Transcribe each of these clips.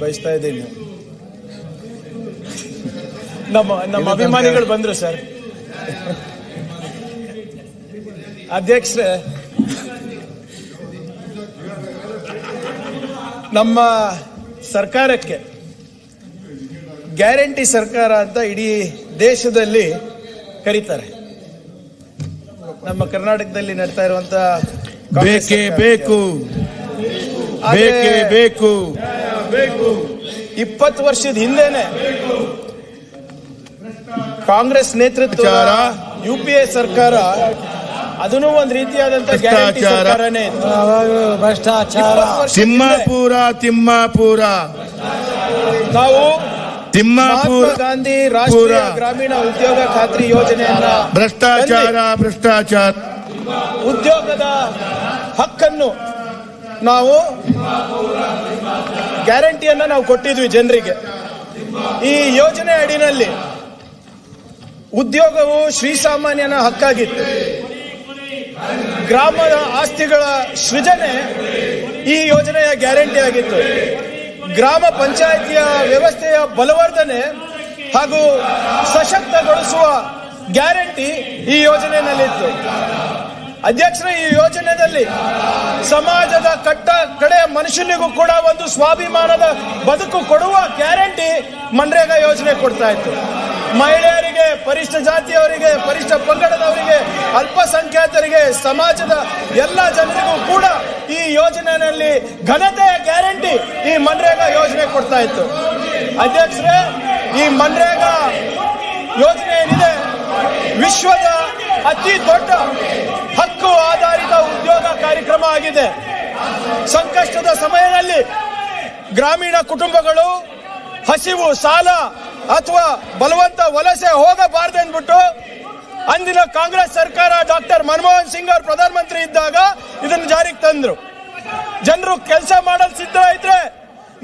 ಬಯಸ್ತಾ ಇದ್ದೀನಿ. ನಮ್ಮ ಅಭಿಮಾನಿಗಳು ಬಂದ್ರು ಸರ್. ಅಧ್ಯಕ್ಷರೇ, ನಮ್ಮ ಸರ್ಕಾರಕ್ಕೆ ಗ್ಯಾರಂಟಿ ಸರ್ಕಾರ ಅಂತ ಇಡೀ ದೇಶದಲ್ಲಿ ಕರೀತಾರೆ. ನಮ್ಮ ಕರ್ನಾಟಕದಲ್ಲಿ ನಡ್ತಾ ಇರುವಂತ ಬೇಕೇ ಬೇಕು 20 ವರ್ಷದ ಹಿಂದೆನೆ ಕಾಂಗ್ರೆಸ್ ನೇತೃತ್ವ UPA ಸರ್ಕಾರ ಅದನ್ನು ಒಂದು ರೀತಿಯಾದಂತ ಗ್ಯಾರಂಟಿ ಸರ್ಕಾರನೇ ಇತ್ತು. ಭ್ರಷ್ಟಾಚಾರ ತಿಮ್ಮಾಪುರ ನಾವು ಮಹಾತ್ಮ ಗಾಂಧಿ ರಾಷ್ಟ್ರೀಯ ಗ್ರಾಮೀಣ ಉದ್ಯೋಗ ಖಾತ್ರಿ ಯೋಜನೆಯನ್ನ ಭ್ರಷ್ಟಾಚಾರ ಉದ್ಯೋಗದ ಹಕ್ಕನ್ನು ನಾವು ಗ್ಯಾರಂಟಿಯನ್ನ ನಾವು ಕೊಟ್ಟಿದ್ವಿ ಜನರಿಗೆ. ಈ ಯೋಜನೆ ಅಡಿನಲ್ಲಿ ಉದ್ಯೋಗವು ಶ್ರೀಸಾಮಾನ್ಯನ ಹಕ್ಕಾಗಿತ್ತು. ಗ್ರಾಮದ ಆಸ್ತಿಗಳ ಸೃಜನೆ ಈ ಯೋಜನೆಯ ಗ್ಯಾರಂಟಿ ಆಗಿತ್ತು. ಗ್ರಾಮ ಪಂಚಾಯಿತಿಯ ವ್ಯವಸ್ಥೆಯ ಬಲವರ್ಧನೆ ಹಾಗೂ ಸಶಕ್ತಗೊಳಿಸುವ ಗ್ಯಾರಂಟಿ ಈ ಯೋಜನೆಯಲ್ಲಿತ್ತು. ಅಧ್ಯಕ್ಷರೇ, ಈ ಯೋಜನೆಯಲ್ಲಿ ಸಮಾಜದ ಕಡೆಯ ಮನುಷ್ಯನಿಗೂ ಕೂಡ ಒಂದು ಸ್ವಾಭಿಮಾನದ ಬದುಕು ಕೊಡುವ ಗ್ಯಾರಂಟಿ ಮನ್ರೇಗಾ ಯೋಜನೆ ಕೊಡ್ತಾ ಇತ್ತು. ಮಹಿಳೆಯರಿಗೆ, ಪರಿಶಿಷ್ಟ ಜಾತಿಯವರಿಗೆ, ಪರಿಶಿಷ್ಟ ಪಂಗಡದವರಿಗೆ, ಅಲ್ಪಸಂಖ್ಯಾತರಿಗೆ, ಸಮಾಜದ ಎಲ್ಲ ಜನರಿಗೂ ಕೂಡ ಈ ಯೋಜನೆಯಲ್ಲಿ ಘನತೆಯ ಗ್ಯಾರಂಟಿ ಈ ಮನ್ರೇಗಾ ಯೋಜನೆ ಕೊಡ್ತಾ ಇತ್ತು. ಅಧ್ಯಕ್ಷರೇ, ಈ ಮನ್ರೇಗಾ ಯೋಜನೆ ಏನಿದೆ ವಿಶ್ವದ ಅತಿ ದೊಡ್ಡ ಹಕ್ಕು ಆಧಾರಿತ ಉದ್ಯೋಗ ಕಾರ್ಯಕ್ರಮ ಆಗಿದೆ. ಸಂಕಷ್ಟದ ಸಮಯದಲ್ಲಿ ಗ್ರಾಮೀಣ ಕುಟುಂಬಗಳು ಹಸಿವು, ಸಾಲ ಅಥವಾ ಬಲವಂತ ವಲಸೆ ಹೋಗಬಾರದೆಂದ್ಬಿಟ್ಟು ಅಂದಿನ ಕಾಂಗ್ರೆಸ್ ಸರ್ಕಾರ ಡಾಕ್ಟರ್ ಮನಮೋಹನ್ ಸಿಂಗ್ ಅವರು ಪ್ರಧಾನಮಂತ್ರಿ ಇದ್ದಾಗ ಇದನ್ನು ಜಾರಿಗೆ ತಂದ್ರು. ಜನರು ಕೆಲಸ ಮಾಡಲು ಸಿದ್ಧ ಇದ್ರೆ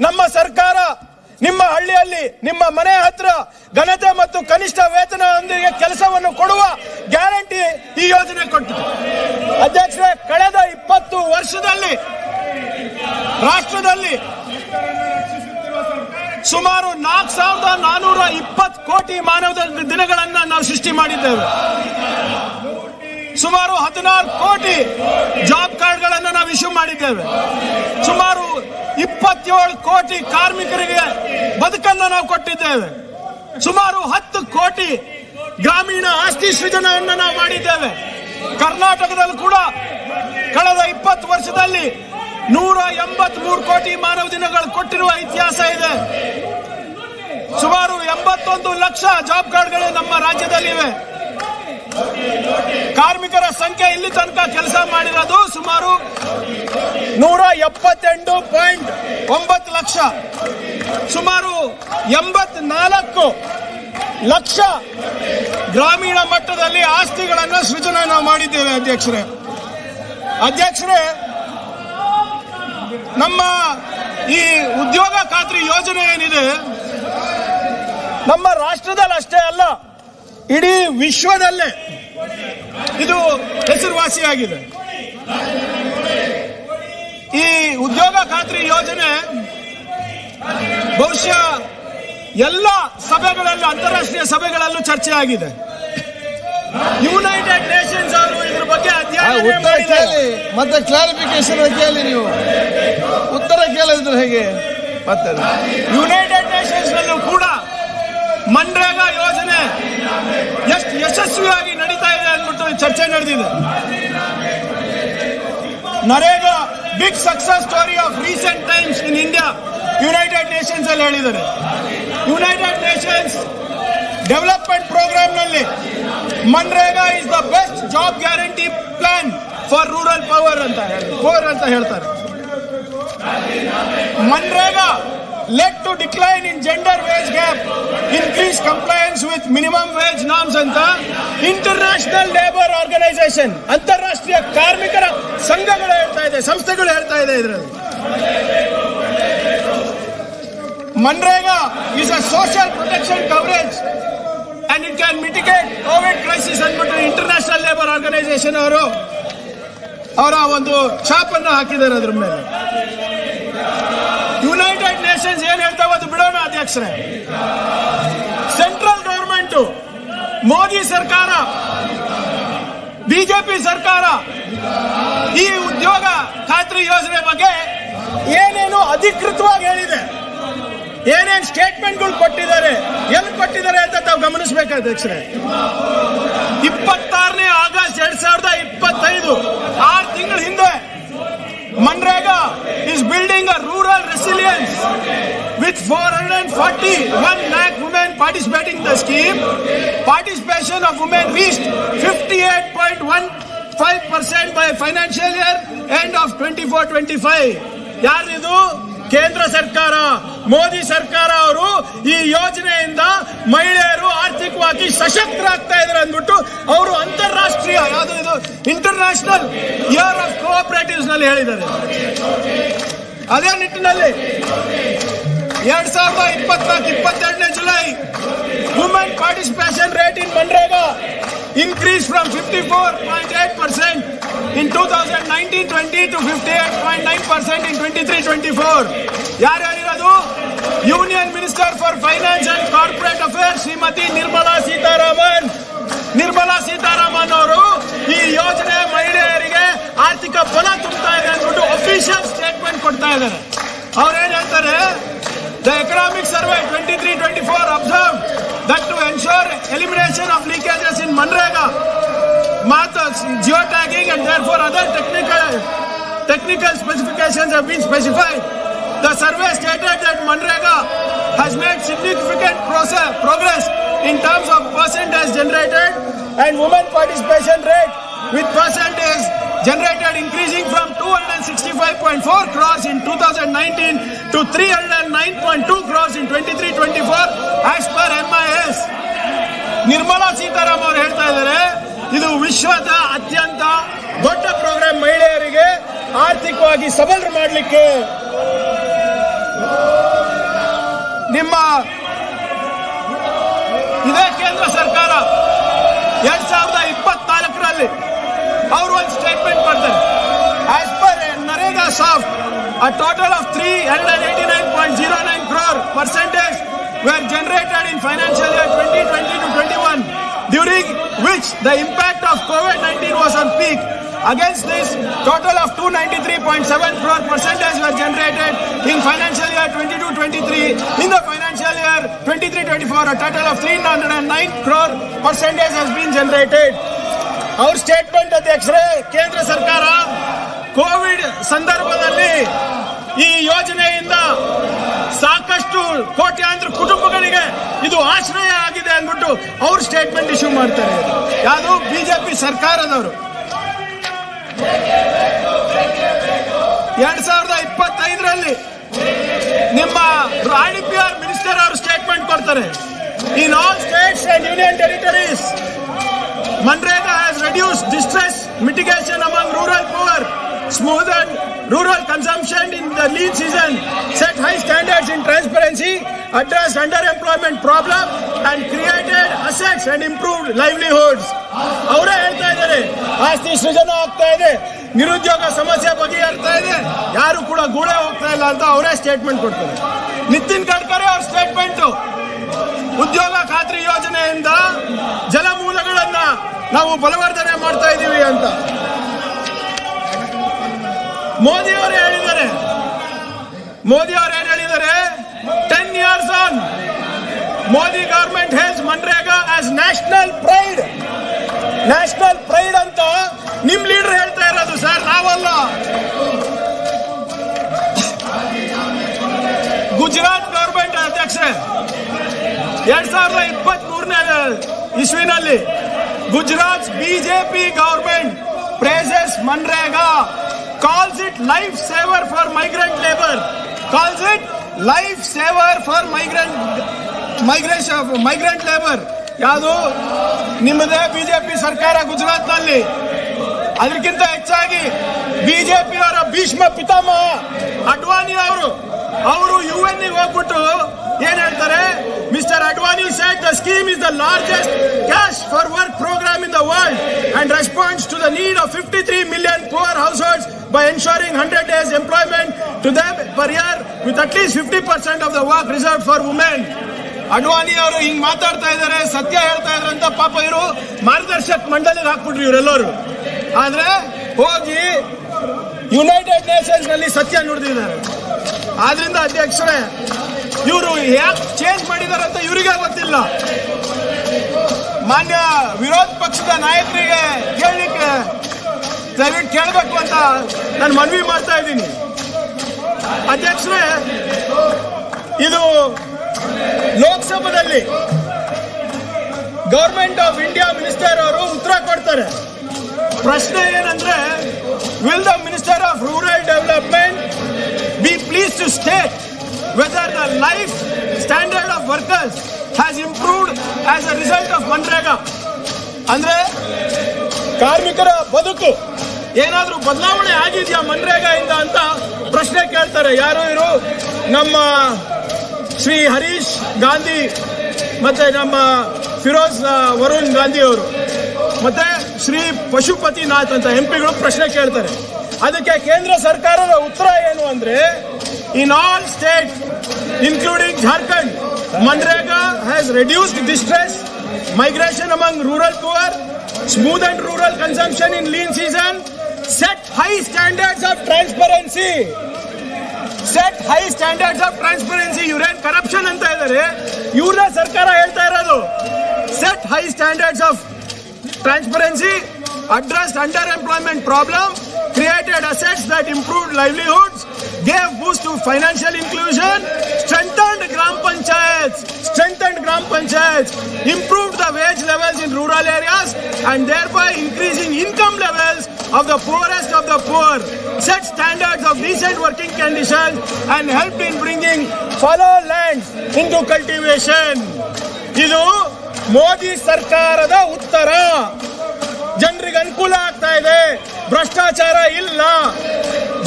ನಮ್ಮ ಸರ್ಕಾರ ನಿಮ್ಮ ಹಳ್ಳಿಯಲ್ಲಿ, ನಿಮ್ಮ ಮನೆ ಹತ್ರ ಘನತೆ ಮತ್ತು ಕನಿಷ್ಠ ವೇತನದೊಂದಿಗೆ ಕೆಲಸವನ್ನು ಕೊಡುವ ಗ್ಯಾರಂಟಿ ಈ ಯೋಜನೆ ಕೊಟ್ಟಿದೆ. ಅಧ್ಯಕ್ಷರೇ, ಕಳೆದ 20 ವರ್ಷದಲ್ಲಿ ರಾಷ್ಟ್ರದಲ್ಲಿ ಸುಮಾರು 4,420 ಕೋಟಿ ಮಾನವ ದಿನಗಳನ್ನ ನಾವು ಸೃಷ್ಟಿ ಮಾಡಿದ್ದೇವೆ. ಸುಮಾರು 16 ಕೋಟಿ ಜಾಬ್ ಕಾರ್ಡ್ಗಳನ್ನು ನಾವು ಇಶ್ಯೂ ಮಾಡಿದ್ದೇವೆ. ಸುಮಾರು 27 ಕೋಟಿ ಕಾರ್ಮಿಕರಿಗೆ ಬದುಕನ್ನು ನಾವು ಕೊಟ್ಟಿದ್ದೇವೆ. ಸುಮಾರು 10 ಕೋಟಿ ಗ್ರಾಮೀಣ ಆಸ್ತಿ ಸೃಜನೆಯನ್ನು ನಾವು ಮಾಡಿದ್ದೇವೆ. ಕರ್ನಾಟಕದಲ್ಲೂ ಕೂಡ ಕಳೆದ 20 ವರ್ಷದಲ್ಲಿ 183 ಕೋಟಿ ಮಾನವ ದಿನಗಳು ಕೊಟ್ಟಿರುವ ಇತಿಹಾಸ ಇದೆ. ಸುಮಾರು 81 ಲಕ್ಷ ಜಾಬ್ ಕಾರ್ಡ್ಗಳು ನಮ್ಮ ರಾಜ್ಯದಲ್ಲಿವೆ. ಕಾರ್ಮಿಕರ ಸಂಖ್ಯೆ ಇಲ್ಲಿ ತನಕ ಕೆಲಸ ಮಾಡಿರೋದು ಸುಮಾರು 178.9 ಲಕ್ಷ. ಸುಮಾರು 84 ಲಕ್ಷ ಗ್ರಾಮೀಣ ಮಟ್ಟದಲ್ಲಿ ಆಸ್ತಿಗಳನ್ನು ಸೃಜನೆ ನಾವು ಮಾಡಿದ್ದೇವೆ. ಅಧ್ಯಕ್ಷರೇ, ನಮ್ಮ ಈ ಉದ್ಯೋಗ ಖಾತ್ರಿ ಯೋಜನೆ ಏನಿದೆ ನಮ್ಮ ರಾಷ್ಟ್ರದಲ್ಲಿ ಅಷ್ಟೇ ಅಲ್ಲ, ಇಡೀ ವಿಶ್ವದಲ್ಲೇ ಇದು ಹೆಸರುವಾಸಿಯಾಗಿದೆ. ಈ ಉದ್ಯೋಗ ಖಾತ್ರಿ ಯೋಜನೆ ಬಹುಶಃ ಎಲ್ಲ ಸಭೆಗಳಲ್ಲೂ, ಅಂತಾರಾಷ್ಟ್ರೀಯ ಸಭೆಗಳಲ್ಲೂ ಚರ್ಚೆ ಆಗಿದೆ. ಯುನೈಟೆಡ್ ನೇಷನ್ಸ್ ಅವರು ಇದ್ರ ಬಗ್ಗೆ ಅಧ್ಯಯನ ಮಾಡಿದ್ದಾರೆ. ಮತ್ತೆ ಕ್ಲಾರಿಫಿಕೇಶನ್ ಕೇಳಿ, ನೀವು ಉತ್ತರ ಕೇಳಿದ್ರೆ ಹೇಗೆ? ಮತ್ತೆ ಯುನೈಟೆಡ್ ನೇಷನ್ಸ್ ನಲ್ಲೂ ಕೂಡ ಮನ್ರೇಗಾ ಯೋಜನೆ ಎಷ್ಟು ಯಶಸ್ವಿಯಾಗಿ ನಡೀತಾ ಇದೆ ಅಂದ್ಬಿಟ್ಟು ಚರ್ಚೆ ನಡೆದಿದೆ. NREGA big success story of recent times in India United Nations ಅಲ್ಲಿ ಹೇಳಿದ್ದಾರೆ. ಯುನೈಟೆಡ್ ನೇಷನ್ಸ್ ಡೆವಲಪ್ಮೆಂಟ್ ಪ್ರೋಗ್ರಾಮ್ ನಲ್ಲಿ MNREGA is the best job guarantee plan for rural power ಅಂತ ಹೇಳ್ತಾರೆ. MNREGA led to decline in gender wage gap, increase compliance with minimum wage norms ಅಂತ international labour organisation, ಅಂತಾರಾಷ್ಟ್ರೀಯ ಕಾರ್ಮಿಕರ ಸಂಘಗಳು ಹೇಳ್ತಾ ಇದೆ, ಸಂಸ್ಥೆಗಳು ಹೇಳ್ತಾ ಇದೆ. ಇದರಲ್ಲಿ MNREGA is a social protection coverage and it can mitigate COVID crisis ಅಂದ್ಬಿಟ್ಟು ಇಂಟರ್ನ್ಯಾಷನಲ್ ಲೇಬರ್ ಆರ್ಗನೈಸೇಷನ್ ಅವರು ಅವರ ಒಂದು ಛಾಪನ್ನು ಹಾಕಿದ್ದಾರೆ ಅದ್ರ ಮೇಲೆ. ಯುನೈಟೆಡ್ ನೇಷನ್ಸ್ ಕ್ಯಾಲ್ಕುಲೇಷನ್ಸ್ ಏನ್ ಹೇಳ್ತಾವ ಅದು ಬಿಡೋಣ ಅಧ್ಯಕ್ಷರೇ. ಸೆಂಟ್ರಲ್ ಗವರ್ಮೆಂಟ್, ಮೋದಿ ಸರ್ಕಾರ, ಬಿಜೆಪಿ ಸರ್ಕಾರ ಈ ಉದ್ಯೋಗ ಖಾತ್ರಿ ಯೋಜನೆ ಬಗ್ಗೆ ಏನೇನು ಅಧಿಕೃತವಾಗಿ ಹೇಳಿದೆ, ಏನೇನು ಸ್ಟೇಟ್ಮೆಂಟ್ಗಳು ಕೊಟ್ಟಿದ್ದಾರೆ, ಎಲ್ಲಿ ಕೊಟ್ಟಿದ್ದಾರೆ ಅಂತ ತಾವು ಗಮನಿಸಬೇಕು ಅಧ್ಯಕ್ಷರೇ. 26 ಆಗಸ್ಟ್ 2025, 6 ತಿಂಗಳ ಹಿಂದೆ MNREGA is building a rural resilience with 441 lakh women participating in the scheme. Participation of women reached 58.15% by financial year end of 24-25. ಯಾರಿದು? ಕೇಂದ್ರ ಸರ್ಕಾರ, ಮೋದಿ ಸರ್ಕಾರ ಅವರು ಈ ಯೋಜನೆಯಿಂದ ಮಹಿಳೆಯರು ಆರ್ಥಿಕವಾಗಿ ಸಶಕ್ತರಾಗ್ತಾ ಇದ್ದಾರೆ ಅಂದ್ಬಿಟ್ಟು ಅವರು ಅಂತಾರಾಷ್ಟ್ರೀಯ ಯಾವುದು ಇದು ಇಂಟರ್ನ್ಯಾಷನಲ್ ಇಯರ್ ಆಫ್ ಕೋಆಪರೇಟಿವ್ಸ್ ನಲ್ಲಿ ಹೇಳಿದ್ದಾರೆ. ಅದೇ ನಿಟ್ಟಿನಲ್ಲಿ 2024-22 July women participation rate in MNREGA increased from 54.8% in 2019-20 to 58.9% in 23-24. ಯಾರು ಹೇಳಿರೋದು? Union minister for finance and corporate affairs Shrimati Nirmala Sitharaman ಅವರು ಈ ಯೋಜನೆ ಮಹಿಳೆಯರಿಗೆ ಆರ್ಥಿಕ ಬಲ ತುಂಬುತ್ತಾ ಇದೆ ಅಂದ್ಬಿಟ್ಟು ಅಫಿಷಿಯಲ್ ಸ್ಟೇಟ್ಮೆಂಟ್ ಕೊಡ್ತಾ ಇದ್ದಾರೆ. ಅವ್ರೇನ್ ಹೇಳ್ತಾರೆ? The economic survey 23-24 observed that to ensure elimination of leakages in Manrega, methods, geotagging and therefore other technical specifications have been specified. The survey stated that Manrega has made significant progress in terms of percentage generated and women participation rate, with percentage generated increasing from 265.4 crores in 2019 to 309.2 crores in 23-24 as per MIS. Nirmala Sitharaman ಅವರು ಹೇಳ್ತಾ ಇದ್ದಾರೆ, ಇದು ವಿಶ್ವದ ಅತ್ಯಂತ ದೊಡ್ಡ program ಮಹಿಳೆಯರಿಗೆ ಆರ್ಥಿಕವಾಗಿ ಸಬಲರು ಮಾಡಲಿಕ್ಕೆ. ನಿಮ್ಮ ಇದೇ ಕೇಂದ್ರ ಸರ್ಕಾರ 2024ರಲ್ಲಿ ಅವರು ಒಂದು ಸ್ಟೇಟ್ಮೆಂಟ್ ಮಾಡ್ತಾರೆ. As per NREGA soft, a total of 389.09 crore percentage were generated in financial year 2020 to 21, during which the impact of COVID-19 was on peak. Against this, total of 293.7 crore percentage were generated in financial year 22-23. In the financial year 23-24, a total of 309 crore percentage has been generated. Our statement ಅಧ್ಯಕ್ಷರೇ, ಕೇಂದ್ರ ಸರ್ಕಾರ Covid ಸಂದರ್ಭದಲ್ಲಿ ಈ ಯೋಜನೆಯಿಂದ ಸಾಕಷ್ಟು ಕೋಟ್ಯಾಂತರ ಕುಟುಂಬಗಳಿಗೆ ಇದು ಆಶ್ರಯ ಆಗಿದೆ ಅಂದ್ಬಿಟ್ಟು ಅವ್ರ ಸ್ಟೇಟ್ಮೆಂಟ್ ಇಶ್ಯೂ ಮಾಡ್ತಾರೆ. ಯಾವುದು? ಬಿಜೆಪಿ ಸರ್ಕಾರದವರು 2025ರಲ್ಲಿ ನಿಮ್ಮ IDPR ಮಿನಿಸ್ಟರ್ ಅವರು ಸ್ಟೇಟ್ಮೆಂಟ್ ಕೊಡ್ತಾರೆ. In all States and union territories, Manrega has reduced distress mitigation among rural poor, smoothened rural consumption in the lean season, set high standards in transparency, addressed underemployment problem and created assets and improved livelihoods. ಅವರೇ ಹೇಳ್ತಾ ಇದ್ದಾರೆ, ಆಸ್ತಿ ಸೃಜನ ಆಗ್ತಾ ಇದೆ, ನಿರುದ್ಯೋಗ ಸಮಸ್ಯೆ ಬಗೆಹರ್ತಾ ಇದೆ, ಯಾರು ಕೂಡ ಗೂಡೆ ಹೋಗ್ತಾ ಇಲ್ಲ ಅಂತ ಅವರೇ ಸ್ಟೇಟ್ಮೆಂಟ್ ಕೊಡ್ತಾರೆ. ನಿತಿನ್ ಗಡ್ಕರಿ ಅವ್ರ ಸ್ಟೇಟ್ಮೆಂಟ್, ಉದ್ಯೋಗ ಖಾತ್ರಿ ಯೋಜನೆಯಿಂದ ಜಲಮೂಲಗಳನ್ನ ನಾವು ಬಲವರ್ಧನೆ ಮಾಡ್ತಾ ಇದ್ದೀವಿ ಅಂತ. ಮೋದಿ ಅವರು ಏನ್ ಹೇಳಿದ್ದಾರೆ? 10 years on, Modi government has Manrega as national pride. National pride ಅಂತ ನಿಮ್ ಲೀಡರ್ ಹೇಳ್ತಾ ಇರೋದು ಸರ್, ನಾವಲ್ಲ. ಗುಜರಾತ್ ಗವರ್ಮೆಂಟ್ ಅಧ್ಯಕ್ಷರೇ, 2023ನೇ ಇಸ್ವಿನಲ್ಲಿ Gujarat BJP government praises Manrega, calls it life saver for migrant labor, migrant labor. ಯಾವುದು? ನಿಮ್ಮದೇ ಬಿಜೆಪಿ ಸರ್ಕಾರ ಗುಜರಾತ್ ನಲ್ಲಿ. ಅದಕ್ಕಿಂತ ಹೆಚ್ಚಾಗಿ ಬಿಜೆಪಿ ಅವರ ಭೀಷ್ಮ ಪಿತಾಮಹ ಅಡ್ವಾಣಿ ಅವರು UN ಗೆ ಹೋಗ್ಬಿಟ್ಟು ಏನ್ ಹೇಳ್ತಾರೆ? Mister Advani said the scheme is the largest cash for work program in the world and responds to the need of 53 million poor households by ensuring 100 days employment to them per year with at least 50% of the work reserved for women. Advani ಅವರು ಹಿಂಗ್ ಮಾತಾಡ್ತಾ ಇದ್ದಾರೆ, ಸತ್ಯ ಹೇಳ್ತಾ ಇದ್ದಾರೆ ಅಂತ ಪಾಪ ಇವರು ಮಾರ್ಗದರ್ಶಕ ಮಂಡಳಿಗೆ ಹಾಕ್ಬಿಟ್ರು ಇವರೆಲ್ಲರೂ. ಆದ್ರೆ ಹೋಗಿ ಯುನೈಟೆಡ್ ನೇಷನ್ಸ್ ನಲ್ಲಿ ಸತ್ಯ ನುಡಿದಿದ್ದಾರೆ. ಆದ್ರಿಂದ ಅಧ್ಯಕ್ಷರೇ, ಇವರು ಯಾಕೆ ಚೇಂಜ್ ಮಾಡಿದ್ದಾರೆ ಅಂತ ಇವರಿಗೆ ಗೊತ್ತಿಲ್ಲ. ಮಾನ್ಯ ವಿರೋಧ ಪಕ್ಷದ ನಾಯಕರಿಗೆ ಕೇಳಲಿಕ್ಕೆ ದಯವಿಟ್ಟು ಕೇಳಬೇಕು ಅಂತ ನಾನು ಮನವಿ ಮಾಡ್ತಾ ಇದ್ದೀನಿ. ಅಧ್ಯಕ್ಷರೇ, ಇದು ಲೋಕಸಭಾದಲ್ಲಿ ಗವರ್ಮೆಂಟ್ ಆಫ್ ಇಂಡಿಯಾ ಮಿನಿಸ್ಟರ್ ಅವರು ಉತ್ತರ ಕೊಡ್ತಾರೆ. ಪ್ರಶ್ನೆ ಏನಂದ್ರೆ, will the minister of rural development be please to state whether the life standard of workers has improved as a result of MNREGA. ಅಂದ್ರೆ ಕಾರ್ಮಿಕರ ಬದುಕು ಏನಾದ್ರೂ ಬದಲಾವಣೆ ಆಗಿದೆಯಾ ಮನ್ರೇಗಾಯಿಂದ ಅಂತ ಪ್ರಶ್ನೆ ಕೇಳ್ತಾರೆ. ಯಾರು ಇವರು? ನಮ್ಮ ಶ್ರೀ ಹರೀಶ್ ಗಾಂಧಿ ಮತ್ತೆ ನಮ್ಮ ಫಿರೋಜ್ ವರುಣ್ ಗಾಂಧಿ ಅವರು ಮತ್ತೆ ಶ್ರೀ ಪಶುಪತಿನಾಥ್ ಅಂತ ಎಂಪಿಗಳು ಪ್ರಶ್ನೆ ಕೇಳ್ತಾರೆ. ಅದಕ್ಕೆ ಕೇಂದ್ರ ಸರ್ಕಾರದ ಉತ್ತರ ಏನು ಅಂದ್ರೆ, in all states including Jharkhand, Manrega has reduced distress, migration among rural poor, smoothened rural consumption in lean season, set high standards of transparency. Set high standards of transparency. ಇವರೇನ್ ಕರಪ್ಷನ್ ಅಂತ ಇದ್ದಾರೆ, ಇವ್ರನ್ನ ಸರ್ಕಾರ ಹೇಳ್ತಾ ಇರೋದು. Set high standards of transparency, addressed underemployment problem, created assets that improved livelihoods, gave boost to financial inclusion, strengthened gram panchayats, improved the wage levels in rural areas and thereby increasing income levels of the poorest of the poor, set standards of decent working conditions and helped in bringing fallow lands into cultivation. ಇದು ಮೋದಿ ಸರ್ಕಾರದ ಉತ್ತರ. ಜನರಿಗೆ ಅನುಕೂಲ ಆಗ್ತಾ ಇದೆ, ಭ್ರಷ್ಟಾಚಾರ ಇಲ್ಲ,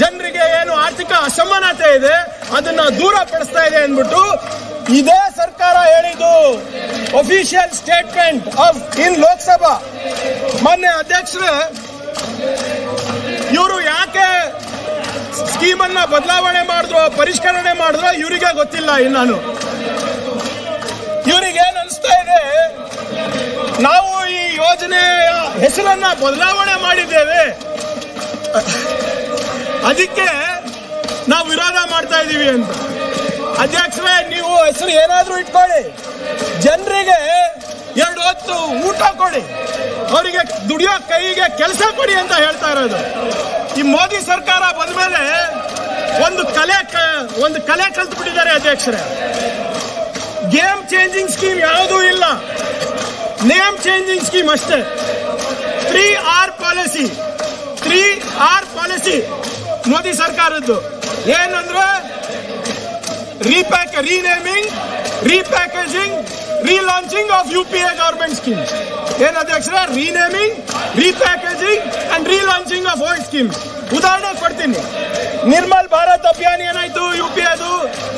ಜನರಿಗೆ ಏನು ಆರ್ಥಿಕ ಅಸಮಾನತೆ ಇದೆ ಅದನ್ನ ದೂರ ಪಡಿಸ್ತಾ ಇದೆ ಅಂದ್ಬಿಟ್ಟು ಇದೇ ಸರ್ಕಾರ ಹೇಳಿದ್ದು. Official statement of in Lok Sabha. ಮಾನ್ಯ ಅಧ್ಯಕ್ಷರೇ, ಇವರು ಯಾಕೆ ಸ್ಕೀಮ್ ಅನ್ನ ಬದಲಾವಣೆ ಮಾಡಿದ್ರು, ಪರಿಷ್ಕರಣೆ ಮಾಡಿದ್ರು ಇವರಿಗೆ ಗೊತ್ತಿಲ್ಲ. ಇನ್ನಾನು ಇವರಿಗೆ ಏನ್ ಅನಿಸ್ತಾ ಇದೆ, ನಾವು ಈ ಯೋಜನೆಯ ಹೆಸರನ್ನ ಬದಲಾವಣೆ ಮಾಡಿದ್ದೇವೆ, ಅದಕ್ಕೆ ನಾವು ವಿರೋಧ ಮಾಡ್ತಾ ಇದ್ದೀವಿ ಅಂತ. ಅಧ್ಯಕ್ಷರೇ, ನೀವು ಹೆಸರು ಏನಾದ್ರೂ ಇಟ್ಕೊಳ್ಳಿ, ಜನರಿಗೆ 2 ಹೊತ್ತು ಊಟ ಕೊಡಿ, ಅವರಿಗೆ ದುಡಿಯೋ ಕೈಗೆ ಕೆಲಸ ಕೊಡಿ ಅಂತ ಹೇಳ್ತಾ ಇರೋದು. ಈ ಮೋದಿ ಸರ್ಕಾರ ಬಂದ್ಮೇಲೆ ಒಂದು ಕಲೆ ಕಲ್ತು ಬಿಟ್ಟಿದ್ದಾರೆ ಅಧ್ಯಕ್ಷರೇ. ಗೇಮ್ ಚೇಂಜಿಂಗ್ ಸ್ಕೀಮ್ ಯಾವುದೂ ಇಲ್ಲ, ನೇಮ್ ಚೇಂಜಿಂಗ್ ಸ್ಕೀಮ್ ಅಷ್ಟೇ. 3R ಪಾಲಿಸಿ ಮೋದಿ ಸರ್ಕಾರದ್ದು. ಏನಂದ್ರೆ renaming, repackaging, relaunching of UPA government schemes. ಏನ್ ಅಧ್ಯಕ್ಷರೇ? Renaming, repackaging and relaunching of old schemes. ಉದಾಹರಣೆ ಕೊಡ್ತೀನಿ. ನಿರ್ಮಲ್ ಭಾರತ್ ಅಭಿಯಾನ ಏನಾಯ್ತು? UPAದು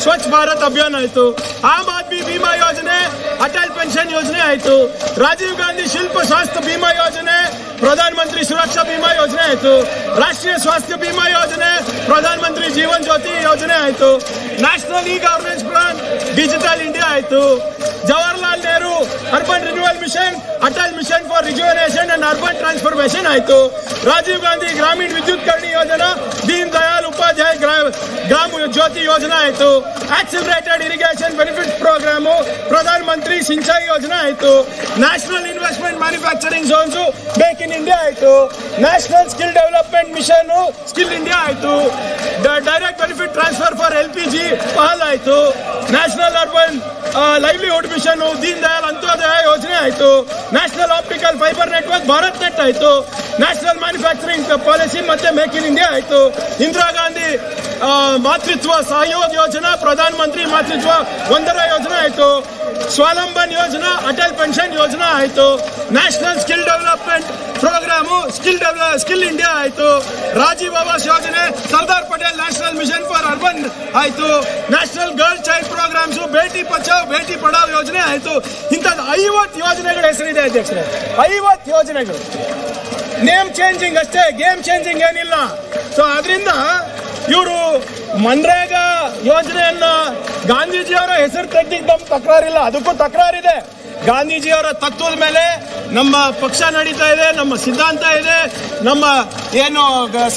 ಸ್ವಚ್ಛ ಭಾರತ್ ಅಭಿಯಾನ ಆಯ್ತು. ಆಮ್ ಆದ್ಮಿ ಬಿಮಾ ಯೋಜನೆ, ಅಟಲ್ ಪೆನ್ಷನ್ ಯೋಜನೆ ಆಯ್ತು. ರಾಜೀವ್ ಗಾಂಧಿ ಶಿಲ್ಪ ಸ್ವಾಸ್ಥ್ಯ ಬಿಮಾ ಯೋಜನೆ, ಪ್ರಧಾನ ಮಂತ್ರಿ ಸುರಕ್ಷಾ ಬಿಮಾ ಯೋಜನೆ ಆಯ್ತು. ರಾಷ್ಟ್ರೀಯ ಸ್ವಾಸ್ಥ್ಯ ಬಿಮಾ ಯೋಜನೆ, ಪ್ರಧಾನ ಮಂತ್ರಿ ಜೀವನ್ ಜ್ಯೋತಿ ಯೋಜನೆ ಆಯ್ತು. National e governance plan, digital India ಆಯ್ತು. Jawaharlal Nehru urban renewal mission, Atal mission for rejuvenation and urban transformation ಆಯ್ತು. ರಾಜೀವ್ ಗಾಂಧಿ ಗ್ರಾಮೀಣ ವಿದ್ಯುತ್ಕರಣಿ ಯೋಜನಾ, ದೀನ್ ದಯಾಳ್ ಉಪಾಧ್ಯಾಯ ಗ್ರಾಮ ಜ್ಯೋತಿ ಯೋಜನಾ ಆಯ್ತು. Accelerated irrigation benefit programme, Pradhan Mantri Sinchai Yojana ಆಯ್ತು. National investment manufacturing zones, make in India ಆಯ್ತು. National skill development mission, skill India ಆಯ್ತು. Direct benefit transfer for LPG Pahal ಆಯ್ತು. National urban livelihood mission, Deen Dayal Antyodaya ಯೋಜನೆ ಆಯ್ತು. National optical fibre network Bharat net ಆಯ್ತು. National manufacturing policy ಮತ್ತೆ make in India ಆಯ್ತು. ಇಂದಿರಾ ಗಾಂಧಿ ಮಾತೃತ್ವ ಸಹಯೋಗ ಯೋಜನಾ, ಪ್ರಧಾನ ಮಂತ್ರಿ ಮಾತೃತ್ವ ವಂದನಾ ಯೋಜನಾ ಆಯ್ತು. ಸ್ವಾವಲಂಬನ್ ಯೋಜನಾ, ಅಟಲ್ ಪೆನ್ಷನ್ ಯೋಜನಾ ಆಯ್ತು. National skill development program, skill India ಆಯ್ತು. Rajiv Awas Yojana, Sardar Patel national mission for urban ಆಯ್ತು. National girl child programs, Beti Bachao Beti ಪಢಾವ್ ಯೋಜನೆ ಆಯ್ತು. ಇಂಥದ್ದು 50 ಯೋಜನೆಗಳ ಹೆಸರಿದೆ ಅಧ್ಯಕ್ಷರೇ, 50 ಯೋಜನೆಗಳು. ನೇಮ್ ಚೇಂಜಿಂಗ್ ಅಷ್ಟೇ, ಗೇಮ್ ಚೇಂಜಿಂಗ್ ಏನಿಲ್ಲ. ಸೊ ಅದರಿಂದ ಇವರು ಮನ್ರೇಗಾ ಯೋಜನೆಯನ್ನ ಗಾಂಧೀಜಿಯವರ ಹೆಸರು ತೆಗೆದಿದ್ದು ನಮ್ಮ ತಕರಾರಿಲ್ಲ, ಅದಕ್ಕೂ ತಕರಾರಿದೆ. ಗಾಂಧೀಜಿಯವರ ತತ್ವದ ಮೇಲೆ ನಮ್ಮ ಪಕ್ಷ ನಡೀತಾ ಇದೆ, ನಮ್ಮ ಸಿದ್ಧಾಂತ ಇದೆ, ನಮ್ಮ ಏನು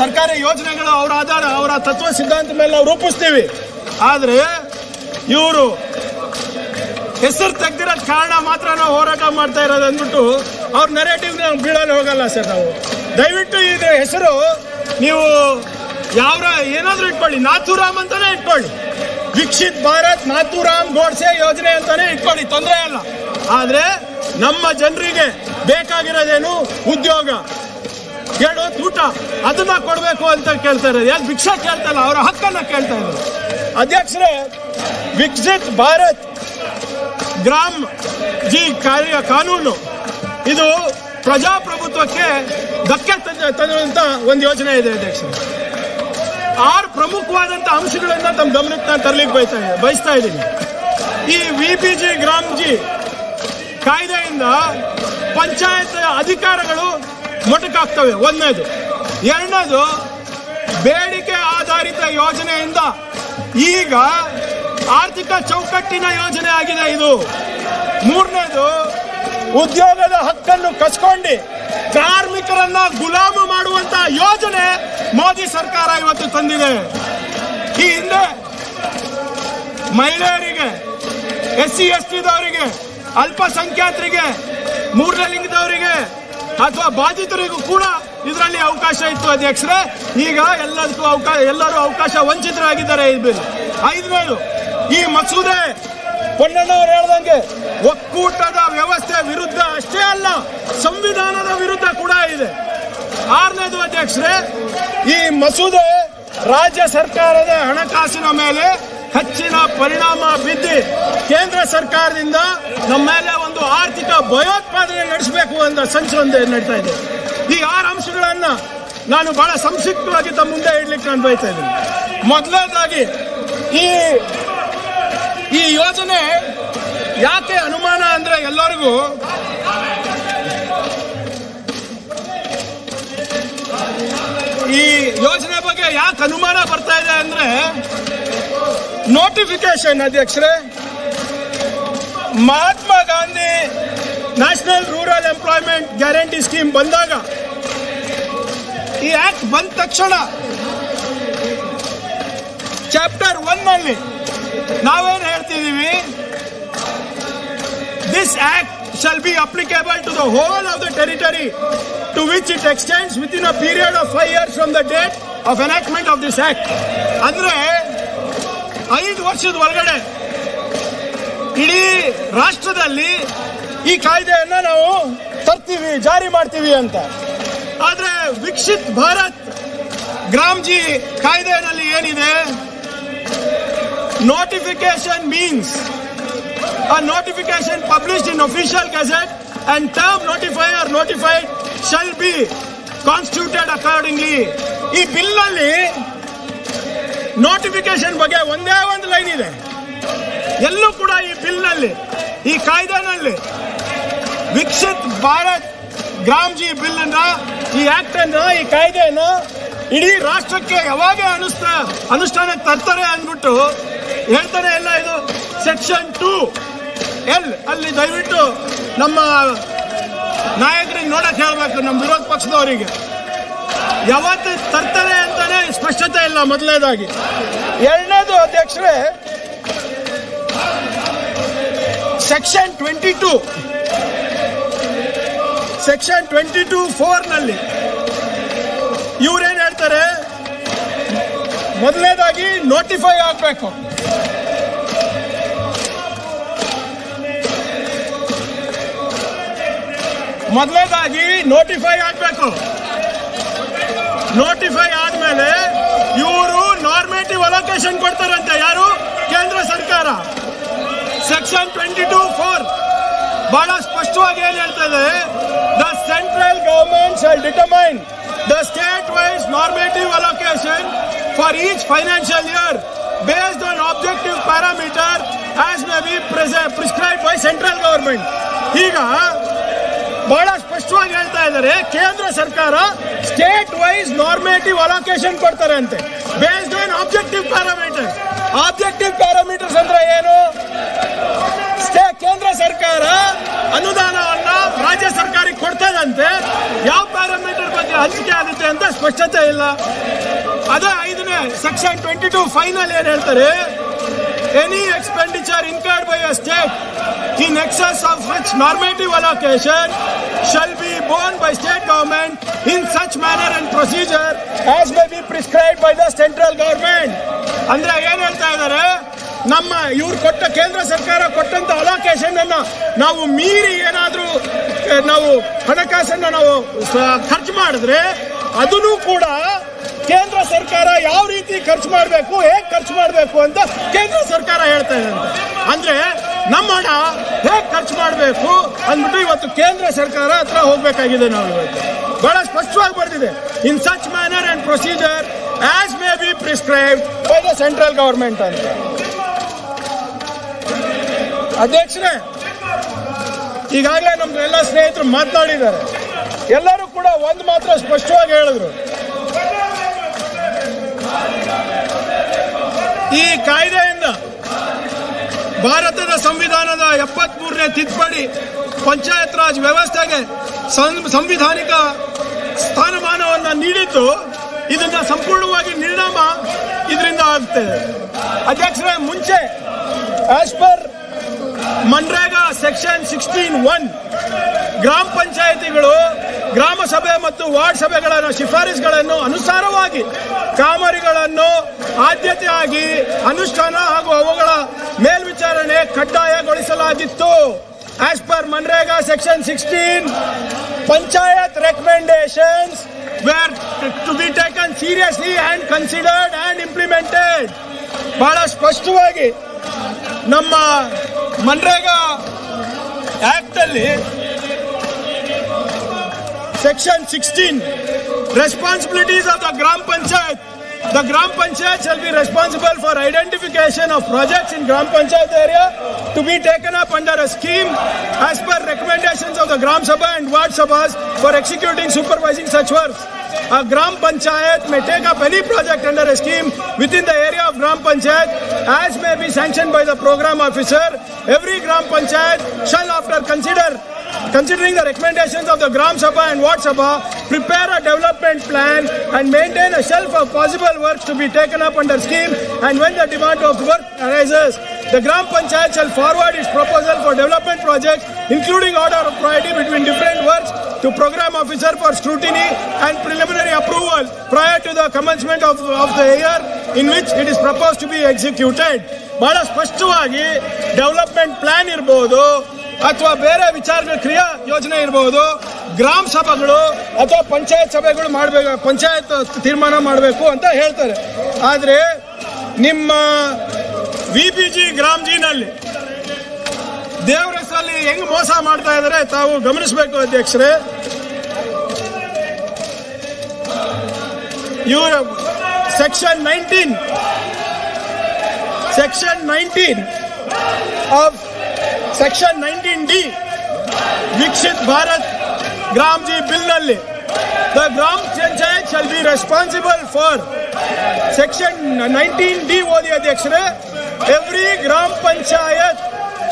ಸರ್ಕಾರಿ ಯೋಜನೆಗಳು ಅವರ ಆಧಾರ, ಅವರ ತತ್ವ ಸಿದ್ಧಾಂತ ಮೇಲೆ ನಾವು ರೂಪಿಸ್ತೀವಿ. ಆದರೆ ಇವರು ಹೆಸರು ತೆಗ್ದಿರೋದ್ ಕಾರಣ ಮಾತ್ರ ನಾವು ಹೋರಾಟ ಮಾಡ್ತಾ ಇರೋದು ಅಂದ್ಬಿಟ್ಟು ಅವ್ರ ನೆರೇಟಿವ್ ನಾವು ಬೀಳಲು ಹೋಗಲ್ಲ ಸರ್. ನಾವು ದಯವಿಟ್ಟು ಇದು ಹೆಸರು ನೀವು ಯಾವ ಏನಾದ್ರೂ ಇಟ್ಕೊಳ್ಳಿ, ನಾಥೂರಾಮ್ ಅಂತಾನೆ ಇಟ್ಕೊಳ್ಳಿ, ವಿಕಸಿತ್ ಭಾರತ್ ನಾಥೂರಾಮ್ ಗೋಡ್ಸೆ ಯೋಜನೆ ಅಂತಾನೆ ಇಟ್ಕೊಳ್ಳಿ, ತೊಂದರೆ ಇಲ್ಲ. ಆದ್ರೆ ನಮ್ಮ ಜನರಿಗೆ ಬೇಕಾಗಿರೋದೇನು? ಉದ್ಯೋಗ, ಕೇಳೋ ಊಟ, ಅದನ್ನ ಕೊಡಬೇಕು ಅಂತ ಕೇಳ್ತಾ ಇರೋದು. ಯಾಕೆ ಭಿಕ್ಷಾ ಕೇಳ್ತಾ ಇಲ್ಲ, ಅವರ ಹಕ್ಕನ್ನ ಕೇಳ್ತಾ ಇರೋದು. ಅಧ್ಯಕ್ಷರೇ, ವಿಕಸಿತ್ ಭಾರತ್ ಗ್ರಾಮ್ ಜಿ ಕಾನೂನು ಇದು ಪ್ರಜಾಪ್ರಭುತ್ವಕ್ಕೆ ಧಕ್ಕೆ ತಂದಂತ ಒಂದು ಯೋಜನೆ ಇದೆ ಅಧ್ಯಕ್ಷರೇ. 6 ಪ್ರಮುಖವಾದಂತ ಅಂಶಗಳನ್ನ ತಮ್ಮ ಗಮನಕ್ಕೆ ನಾನು ತರಲಿಕ್ಕೆ ಬಯಸ್ತಾ ಇದ್ದೀನಿ. ಈ VPG ಗ್ರಾಮ್ ಜಿ ಕಾಯ್ದೆಯಿಂದ ಪಂಚಾಯತ್ ಅಧಿಕಾರಗಳು ಮೊಟಕಾಗ್ತವೆ, ಒಂದನೇದು. ಎರಡನೇದು, ಬೇಡಿಕೆ ಆಧಾರಿತ ಯೋಜನೆಯಿಂದ ಈಗ ಆರ್ಥಿಕ ಚೌಕಟ್ಟಿನ ಯೋಜನೆ ಆಗಿದೆ ಇದು. ಮೂರನೇದು, ಉದ್ಯೋಗದ ಹಕ್ಕನ್ನು ಕಸ್ಕೊಂಡು ಕಾರ್ಮಿಕರನ್ನ ಗುಲಾಮ ಮಾಡುವಂತ ಯೋಜನೆ ಮೋದಿ ಸರ್ಕಾರ ಇವತ್ತು ತಂದಿದೆ. ಈ ಹಿಂದೆ ಮಹಿಳೆಯರಿಗೆ, SC ST ದವರಿಗೆ, ಅಲ್ಪಸಂಖ್ಯಾತರಿಗೆ, ಮೂರನೇ ಲಿಂಗದವರಿಗೆ ಅಥವಾ ಬಾಧಿತರಿಗೂ ಕೂಡ ಇದರಲ್ಲಿ ಅವಕಾಶ ಇತ್ತು ಅಧ್ಯಕ್ಷರೇ. ಈಗ ಎಲ್ಲರೂ ಅವಕಾಶ ವಂಚಿತರಾಗಿದ್ದಾರೆ. ಐದನೇದು, ಈ ಮಸೂದೆ ಪೊನ್ನಣ್ಣವರು ಹೇಳ್ದಂಗೆ ಒಕ್ಕೂಟದ ವ್ಯವಸ್ಥೆ ವಿರುದ್ಧ ಅಷ್ಟೇ ಅಲ್ಲ, ಸಂವಿಧಾನದ ವಿರುದ್ಧ ಕೂಡ ಇದೆ. ಆರನೇದು ಅಧ್ಯಕ್ಷರೇ, ಈ ಮಸೂದೆ ರಾಜ್ಯ ಸರ್ಕಾರದ ಹಣಕಾಸಿನ ಮೇಲೆ ಹೆಚ್ಚಿನ ಪರಿಣಾಮ ಬೀದಿ ಕೇಂದ್ರ ಸರ್ಕಾರದಿಂದ ನಮ್ಮ ಮೇಲೆ ಒಂದು ಆರ್ಥಿಕ ಭಯೋತ್ಪಾದನೆ ನಡೆಸಬೇಕು ಅಂತ ಸಂಚು ನಡೀತಾ ಇದೆ. ಈ 6 ಅಂಶಗಳನ್ನ ನಾನು ಬಹಳ ಸಂಕ್ಷಿಪ್ತವಾಗಿ ತಮ್ಮ ಮುಂದೆ ಇಡ್ಲಿಕ್ಕೆ ನಾನು ಬಯಸ್ತಾ ಇದ್ದೀನಿ. ಮೊದಲನೇದಾಗಿ, ಈ ಯೋಜನೆ ಯಾಕೆ ಅನುಮಾನ ಅಂದ್ರೆ, ಎಲ್ಲರಿಗೂ ಈ ಯೋಜನೆ ಬಗ್ಗೆ ಯಾಕೆ ಅನುಮಾನ ಬರ್ತಾ ಇದೆ ಅಂದ್ರೆ, ನೋಟಿಫಿಕೇಶನ್ ಅಧ್ಯಕ್ಷರೇ, Mahatma Gandhi national rural employment guarantee scheme ಬಂದಾಗ, ಈ ಆಕ್ಟ್ ಬಂದ ತಕ್ಷಣ ಚಾಪ್ಟರ್ 1 ನಲ್ಲಿ ನಾವೇನು ಹೇಳ್ತಿದೀವಿ, this act shall be applicable to the whole of the territory to which it extends within a period of 5 years from the date of enactment of this act. ಅಂದ್ರೆ 5 ವರ್ಷದ ಒಳಗಡೆ ಇಡೀ ರಾಷ್ಟ್ರದಲ್ಲಿ ಈ ಕಾಯ್ದೆಯನ್ನ ನಾವು ತರ್ತೀವಿ, ಜಾರಿ ಮಾಡ್ತೀವಿ ಅಂತ. ಆದ್ರೆ ವಿಕಸಿತ್ ಭಾರತ್ ಗ್ರಾಮ್ ಜಿ ಕಾಯ್ದೆಯಲ್ಲಿ ಏನಿದೆ, notification means a notification published in official gazette and term notifier notified shall be constituted accordingly. ಈ ಬಿಲ್ ನಲ್ಲಿ ನೋಟಿಫಿಕೇಶನ್ ಬಗ್ಗೆ ಒಂದೇ ಒಂದು ಲೈನ್ ಇದೆ. ಎಲ್ಲೂ ಕೂಡ ಈ ಬಿಲ್ ನಲ್ಲಿ, ಈ ಕಾಯ್ದೆನಲ್ಲಿ ವಿಕಸಿತ್ ಭಾರತ್ ಗ್ರಾಮ್ ಜಿ ಬಿಲ್ ಅನ್ನ, ಈ ಆಕ್ಟ್ ಅನ್ನ, ಈ ಕಾಯ್ದೆಯನ್ನ ಇಡೀ ರಾಷ್ಟ್ರಕ್ಕೆ ಯಾವಾಗ ಅನುಷ್ಠಾನಕ್ಕೆ ತರ್ತಾರೆ ಅಂದ್ಬಿಟ್ಟು ಹೇಳ್ತಾನೆ ಇಲ್ಲ. ಇದು ಸೆಕ್ಷನ್ 2L ಅಲ್ಲಿ ದಯವಿಟ್ಟು ನಮ್ಮ ನಾಯಕರಿಗೆ ನೋಡಕ್ ಹೇಳ್ಬೇಕು, ನಮ್ಮ ವಿರೋಧ ಪಕ್ಷದವರಿಗೆ ಯಾವತ್ತು ತರ್ತಾರೆ ಅಂತಾನೆ ಸ್ಪಷ್ಟತೆ ಇಲ್ಲ, ಮೊದಲನೇದಾಗಿ. ಎರಡನೇದು ಅಧ್ಯಕ್ಷರೇ, ಸೆಕ್ಷನ್ 22(4) ನಲ್ಲಿ ಇವ್ರೇನ್ ಹೇಳ್ತಾರೆ, ಮೊದಲನೇದಾಗಿ ನೋಟಿಫೈ ಆಗಬೇಕು. ನೋಟಿಫೈ ಆಗಬೇಕು. ನೋಟಿಫೈ ಆದ್ಮೇಲೆ ಇವರು ನಾರ್ಮೇಟಿವ್ ಅಲೋಕೇಶನ್ ಕೊಡ್ತಾರಂತೆ. ಯಾರು? ಕೇಂದ್ರ ಸರ್ಕಾರ. ಸೆಕ್ಷನ್ 22(4) ಬಹಳ ಸ್ಪಷ್ಟವಾಗಿ ಏನ್ ಹೇಳ್ತದೆ, the central government shall determine the state wise normative allocation for each financial year based on objective parameter as may be prescribe by central government. ಈಗ ಬಹಳ ಸ್ಪಷ್ಟವಾಗಿ ಹೇಳ್ತಾ ಹೇಳ್ತಾ ಇದ್ದಾರೆ, ಕೇಂದ್ರ ಸರ್ಕಾರ ಸ್ಟೇಟ್ ವೈಸ್ ನಾರ್ಮೇಟಿವ್ ಅಲೋಕೇಶನ್ ಕೊಡ್ತಾರೆ ಅಂತೆ based on objective parameters. Objective parameters ಅಂದ್ರೆ ಏನು? ಕೇಂದ್ರ ಸರ್ಕಾರ ಅನುದಾನವನ್ನ ರಾಜ್ಯ ಸರ್ಕಾರಕ್ಕೆ ಕೊಡ್ತದಂತೆ, ಯಾವ ಪ್ಯಾರಾಮೀಟರ್ ಬಗ್ಗೆ ಹಂಚಿಕೆ ಆಗುತ್ತೆ ಅಂತ ಸ್ಪಷ್ಟತೆ ಇಲ್ಲ. ಅದೇ 5ನೇ ಸೆಕ್ಷನ್ 22 ಫೈನಲ್ ಏನ್ ಹೇಳ್ತಾರೆ, any expenditure incurred by a state in excess of which normative allocation shall be borne by state government in such manner and procedure as may be prescribed by the central government. ಅಂದ್ರೆ ಏನ್ ಹೇಳ್ತಾ ಇದ್ದಾರೆ, ನಮ್ಮ ಇವ್ರು ಕೊಟ್ಟ ಕೇಂದ್ರ ಸರ್ಕಾರ ಕೊಟ್ಟಂತ ಅಲೋಕೇಶನ್ ಅನ್ನ ನಾವು ಮೀರಿ ಏನಾದ್ರೂ ನಾವು ಹಣಕಾಸನ್ನ ನಾವು ಖರ್ಚು ಮಾಡಿದ್ರೆ ಅದನ್ನು ಕೂಡ ಕೇಂದ್ರ ಸರ್ಕಾರ ಯಾವ ರೀತಿ ಖರ್ಚು ಮಾಡಬೇಕು, ಹೇಗೆ ಖರ್ಚು ಮಾಡಬೇಕು ಅಂತ ಕೇಂದ್ರ ಸರ್ಕಾರ ಹೇಳ್ತಾ ಇದೆ. ಅಂದ್ರೆ ನಮ್ಮ ಹಣ ಹೇಗೆ ಖರ್ಚು ಮಾಡಬೇಕು ಅಂದ್ಬಿಟ್ಟು ಇವತ್ತು ಕೇಂದ್ರ ಸರ್ಕಾರ ಹತ್ರ ಹೋಗ್ಬೇಕಾಗಿದೆ. ನಾವು ಇವತ್ತು ಬಹಳ ಸ್ಪಷ್ಟವಾಗಿ ಬರೆದಿದೆ, in such manner and procedure as may B prescribed by the central government ಅಂತ. ಅಧ್ಯಕ್ಷರೇ, ಈಗಾಗಲೇ ನಮ್ದು ಎಲ್ಲ ಸ್ನೇಹಿತರು ಮಾತನಾಡಿದ್ದಾರೆ. ಎಲ್ಲರೂ ಕೂಡ ಒಂದು ಮಾತ್ರ ಸ್ಪಷ್ಟವಾಗಿ ಹೇಳಿದ್ರು, ಈ ಕಾಯ್ದೆಯಿಂದ ಭಾರತದ ಸಂವಿಧಾನದ 73ನೇ ತಿದ್ದುಪಡಿ ಪಂಚಾಯತ್ ರಾಜ್ ವ್ಯವಸ್ಥೆಗೆ ಸಂವಿಧಾನಿಕ ಸ್ಥಾನಮಾನವನ್ನು ನೀಡಿದ್ದು, ಇದನ್ನ ಸಂಪೂರ್ಣವಾಗಿ ನಿರ್ನಾಮ ಇದರಿಂದ ಆಗುತ್ತದೆ. ಅಧ್ಯಕ್ಷರೇ, ಮುಂಚೆ ಆಸ್ ಪರ್ ಮನ್ರೇಗಾ ಸೆಕ್ಷನ್ 16(1) ಗ್ರಾಮ ಪಂಚಾಯಿತಿಗಳು ಗ್ರಾಮ ಸಭೆ ಮತ್ತು ವಾರ್ಡ್ ಸಭೆಗಳನ್ನು ಶಿಫಾರಸುಗಳನ್ನು ಅನುಸಾರವಾಗಿ ಕಾಮಗಾರಿಗಳನ್ನು ಆದ್ಯತೆಯಾಗಿ ಅನುಷ್ಠಾನ ಹಾಗೂ ಅವುಗಳ ಮೇಲ್ವಿಚಾರಣೆ ಕಡ್ಡಾಯಗೊಳಿಸಲಾಗಿತ್ತು. ಆಸ್ ಪರ್ ಮನ್ರೇಗಾ section 16, panchayat recommendations were to be taken seriously and considered and implemented. ಬಹಳ ಸ್ಪಷ್ಟವಾಗಿ ನಮ್ಮ ಮನ್ರೇಗಾ ಆಕ್ಟ್ ಅಲ್ಲಿ section 16, responsibilities of the Gram Panchayat. The Gram Panchayat shall be responsible for identification of projects in Gram Panchayat area to be taken up under a scheme as per recommendations of the Gram Sabha and Ward Sabhas for executing supervising such works. A Gram Panchayat may take up any project under a scheme within the area of Gram Panchayat as may be sanctioned by the program officer. Every Gram Panchayat shall, after considering the recommendations of the Gram Sabha and Ward Sabha, prepare a development plan and maintain a shelf of possible works to be taken up under scheme, and when the demand of work arises, the Gram Panchayat shall forward its proposal for development projects, including order of priority between different works, to program officer for scrutiny and preliminary approval prior to the commencement of the year in which it is proposed to be executed. ಬಹಳ ಸ್ಪಷ್ಟವಾಗಿ development plan ಇರಬಹುದು ಅಥವಾ ಬೇರೆ ವಿಚಾರಗಳ ಕ್ರಿಯಾ ಯೋಜನೆ ಇರಬಹುದು, ಗ್ರಾಮ ಸಭೆಗಳು ಅಥವಾ ಪಂಚಾಯತ್ ಸಭೆಗಳು ಮಾಡಬೇಕು, ಪಂಚಾಯತ್ ತೀರ್ಮಾನ ಮಾಡಬೇಕು ಅಂತ ಹೇಳ್ತಾರೆ. ಆದರೆ ನಿಮ್ಮ VPG ಗ್ರಾಮ್ಜಿನಲ್ಲಿ ದೇವರ ಹೆಸರಲ್ಲಿ ಹೆಂಗ್ ಮೋಸ ಮಾಡ್ತಾ ಇದ್ದಾರೆ ತಾವು ಗಮನಿಸಬೇಕು ಅಧ್ಯಕ್ಷರೇ. ಇವರ section 19 of Section 19D Vikshit Bharat Gramji Bill nalli the Gram Panchayat shall be responsible for Section 19D odi adhyakshare. Every Gram Panchayat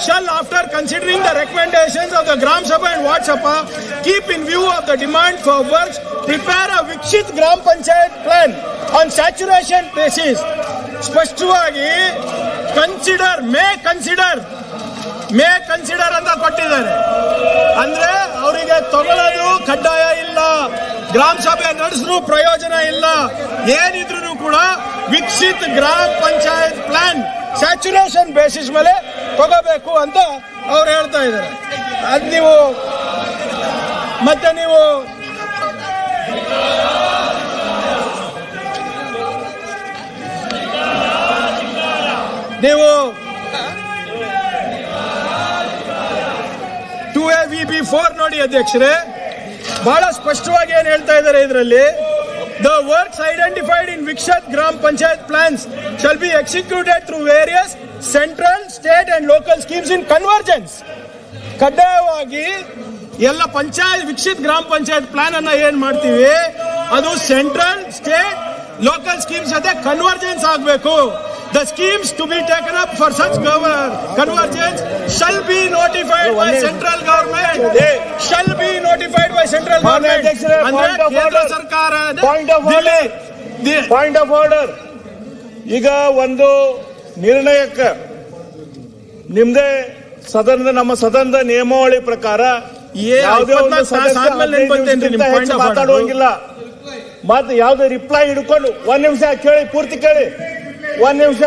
shall, after considering the recommendations of the Gram Sabha and Ward Sabha, keep in view of the demand for works, prepare a Vikshit Gram Panchayat plan on saturation basis. ಸ್ಪಷ್ಟವಾಗಿ may consider ಅಂತ ಕೊಟ್ಟಿದ್ದಾರೆ. ಅಂದ್ರೆ ಅವರಿಗೆ ತಗೊಳ್ಳೋದು ಕಡ್ಡಾಯ ಇಲ್ಲ, ಗ್ರಾಮ ಸಭೆ ನಡೆಸಿದ್ರು ಪ್ರಯೋಜನ ಇಲ್ಲ, ಏನಿದ್ರು ಕೂಡ ವಿಕಸಿತ್ ಗ್ರಾಮ ಪಂಚಾಯತ್ ಪ್ಲಾನ್ ಸ್ಯಾಚುರೇಷನ್ ಬೇಸಿಸ್ ಮೇಲೆ ತಗೋಬೇಕು ಅಂತ ಅವ್ರು ಹೇಳ್ತಾ ಇದ್ದಾರೆ. ಅದ್ ನೀವು ನೀವು 2AVB4 ನೋಡಿ ಅಧ್ಯಕ್ಷರೇ, ಬಹಳ ಸ್ಪಷ್ಟವಾಗಿ ಏನ್ ಹೇಳ್ತಾ ಇದ್ದಾರೆ ಇದರಲ್ಲಿ. The works identified in Vikshit Gram Panchayat plans shall be executed through various central, state and local schemes in convergence. ಕಡ್ಡಾಯವಾಗಿ ಎಲ್ಲ ಪಂಚಾಯತ್ ವಿಕಸಿತ ಗ್ರಾಮ ಪಂಚಾಯತ್ ಪ್ಲಾನ್ ಅನ್ನ ಏನ್ ಮಾಡ್ತೀವಿ ಅದು ಸೆಂಟ್ರಲ್ ಸ್ಟೇಟ್ ಲೋಕಲ್ ಸ್ಕೀಮ್ಸ್ ಜೊತೆ ಕನ್ವರ್ಜೆನ್ಸ್ ಆಗಬೇಕು. The schemes to be taken up for such convergence shall be notified by central government. Shall be notified by central government. ಅಂದ್ರೆ ಕೇಂದ್ರ ಸರ್ಕಾರ ಪಾಯಿಂಟ್ ಆಫ್ ಆರ್ಡರ್. ಈಗ ಒಂದು ನಿರ್ಣಯಕ್ಕೆ ನಿಮ್ದೇ ನಮ್ಮ ಸದನದ ನಿಯಮಾವಳಿ ಪ್ರಕಾರ ಯಾವುದೇ ಒಂದು ಸದಸ್ಯ ಮಾತಾಡುವಂಗಿಲ್ಲ. ಮತ್ತೆ ಯಾವುದೇ ರಿಪ್ಲೈ ಹಿಡ್ಕೊಂಡು ಒಂದ್ ನಿಮಿಷ ಕೇಳಿ, ಪೂರ್ತಿ ಕೇಳಿ, ಒಂದ್ ನಿಮಿಷ.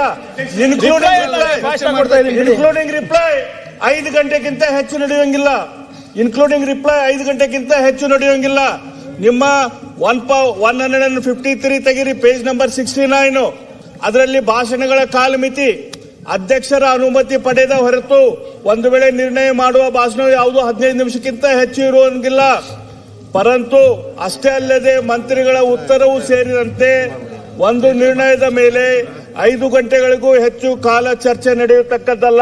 ಇನ್ಕ್ಲೂಡಿಂಗ್ ರಿಪ್ಲೈ 5 ಗಂಟೆಗಿಂತ ಹೆಚ್ಚು ನಡೆಯುವಂಗಿಲ್ಲ. ಇನ್ಕ್ಲೂಡಿಂಗ್ ರಿಪ್ಲೈ 5 ಗಂಟೆಗಿಂತ ಹೆಚ್ಚು ನಡೆಯುವಂಗಿಲ್ಲ. ನಿಮ್ಮ 153 ತೆಗಿರಿ, ಪೇಜ್ ನಂಬರ್ 69. ಅದರಲ್ಲಿ ಭಾಷಣಗಳ ಕಾಲಮಿತಿ ಅಧ್ಯಕ್ಷರ ಅನುಮತಿ ಪಡೆದ ಹೊರತು ಒಂದು ವೇಳೆ ನಿರ್ಣಯ ಮಾಡುವ ಭಾಷಣ ಯಾವುದು 15 ನಿಮಿಷಕ್ಕಿಂತ ಹೆಚ್ಚು ಇರುವಂಗಿಲ್ಲ. ಪರಂತು ಅಷ್ಟೇ ಅಲ್ಲದೆ ಮಂತ್ರಿಗಳ ಉತ್ತರವು ಸೇರಿದಂತೆ ಒಂದು ನಿರ್ಣಯದ ಮೇಲೆ 5 ಗಂಟೆಗಳಿಗೂ ಹೆಚ್ಚು ಕಾಲ ಚರ್ಚೆ ನಡೆಯತಕ್ಕದ್ದಲ್ಲ.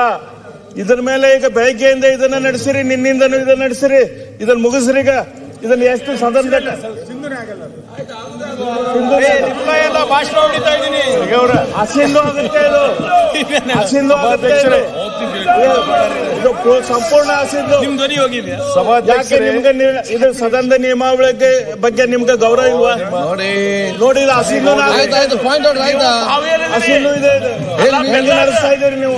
ಇದರ ಮೇಲೆ ಈಗ ಬೆಳಗ್ಗೆಯಿಂದ ಇದನ್ನ ನಡೆಸಿರಿ, ನಿನ್ನಿಂದನೂ ಇದನ್ನ ನಡೆಸಿರಿ, ಇದನ್ನ ಮುಗಿಸ್ರಿ. ಈಗ ಇದನ್ನ ಎಷ್ಟು ಸದನದಲ್ಲಿ ಭಾಷಣ ಹೊಡಿತಾ ಇದ್ದೀನಿ. ಹಸಿಂದು ಆಗುತ್ತೆ, ಹಸಿಂದು ಆಗುತ್ತೆ, ಇದು ಸಂಪೂರ್ಣ ಹಸಿಂದು. ನಿಮ್ ಧ್ವನಿ ಹೋಗಿದೆ. ಯಾಕೆ ನಿಮ್ಗೆ ಇದು ಸದನದ ನಿಯಮಾವಳಿ ಬಗ್ಗೆ ನಿಮ್ಗೆ ಗೌರವ ಇಲ್ವಾ? ನೋಡಿ ಇದು ಹಸಿಂದು ಹಸಿಂದು ಇದೆ. ಹೆಂಗೆ ನಡೆಸ್ತಾ ಇದ್ದೀರಿ ನೀವು?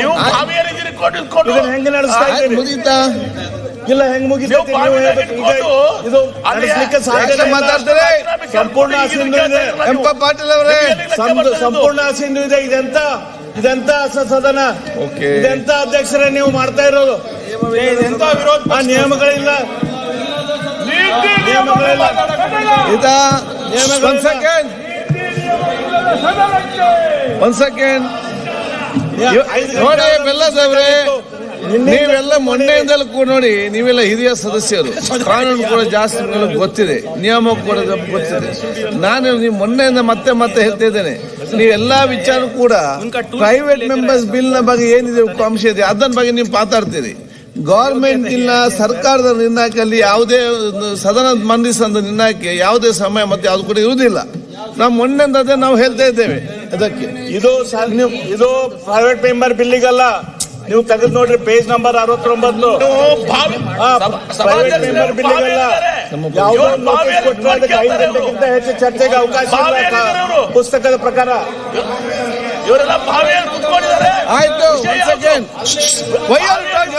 ಇದನ್ನ ಹೆಂಗೆ ನಡೆಸ್ತಾ ಇದ್ದೀರಿ? ಇಲ್ಲ, ಹೆಂಗ್ ಮುಗಿತೈತಿ ನೀವು ಹೇಳ್ಬೇಕು. ಇದು ನಡೆಸಲಿಕ್ಕೆ ಸಾಧ್ಯ ಮಾತಾಡ್ತಾರೆ. ಸಂಪೂರ್ಣ ಹಸಿಂದು ಇದೆ. ಪಾಟೀಲ್ ಅವರೇ, ಸಂಪೂರ್ಣ ಹಸಿಂದು ಇದೆ. ಇದೆಂತ ಸದನ, ಇದೆಂತ ಅಧ್ಯಕ್ಷರೇ ನೀವು ಮಾಡ್ತಾ ಇರೋದು? ನಿಯಮಗಳಿಲ್ಲ. ಒಂದ್ ಸೆಕೆಂಡ್ ನೋಡಿ ಬೆಲ್ಲ ಸಾಹೇಬ್ರೆ, ನೀವೆಲ್ಲ ಮೊನ್ನೆಯಿಂದಲೂ ಕೂಡ ನೋಡಿ, ನೀವೆಲ್ಲ ಹಿರಿಯ ಸದಸ್ಯರು, ಕಾನೂನು ಕೂಡ ಜಾಸ್ತಿ ಗೊತ್ತಿದೆ, ನಿಯಮ ಕೂಡ ಗೊತ್ತಿದೆ. ನಾನು ನೀವು ಮೊನ್ನೆಯಿಂದ ಮತ್ತೆ ಹೇಳ್ತಾ ಇದ್ದೇನೆ, ನೀವೆಲ್ಲಾ ವಿಚಾರ ಕೂಡ ಪ್ರೈವೇಟ್ ಮೆಂಬರ್ಸ್ ಬಿಲ್ ನ ಬಗ್ಗೆ ಏನಿದೆ ಅಂಶ ಇದೆ ಅದನ್ನ ಬಗ್ಗೆ ನೀವು ಮಾತಾಡ್ತೀರಿ. ಗವರ್ಮೆಂಟ್ ಇಲ್ಲ, ಸರ್ಕಾರದ ನಿರ್ಣಯದಲ್ಲಿ ಯಾವುದೇ ಸದನ ಮಂಡಿಸಿದ ನಿರ್ಣಯಕ್ಕೆ ಯಾವುದೇ ಸಮಯ ಮತ್ತೆ ಯಾವ್ದು ಕೂಡ ಇರುವುದಿಲ್ಲ. ನಾವು ಮೊನ್ನೆಯಿಂದ ಅದೇ ನಾವು ಹೇಳ್ತಾ ಇದ್ದೇವೆ. ಅದಕ್ಕೆ ಇದು ಪ್ರೈವೇಟ್ ಮೆಂಬರ್ ಬಿಲ್ಲಿಗಲ್ಲ. ನೀವು ತೆಗೆದು ನೋಡ್ರಿ, ಪೇಜ್ ನಂಬರ್ 69. ಪ್ರೈವೇಟ್ ಮೆಂಬರ್ ಬಿಲ್ಲಿಗಲ್ಲ. ಯಾವುದೋ ನೋಟಿಸ್ ಕೊಟ್ಟರೆ ಅದಕ್ಕೆ 5 ಗಂಟೆಗಿಂತ ಹೆಚ್ಚು ಚರ್ಚೆಗೆ ಅವಕಾಶ ಇಲ್ಲ ಪುಸ್ತಕದ ಪ್ರಕಾರ. ಆಯ್ತು,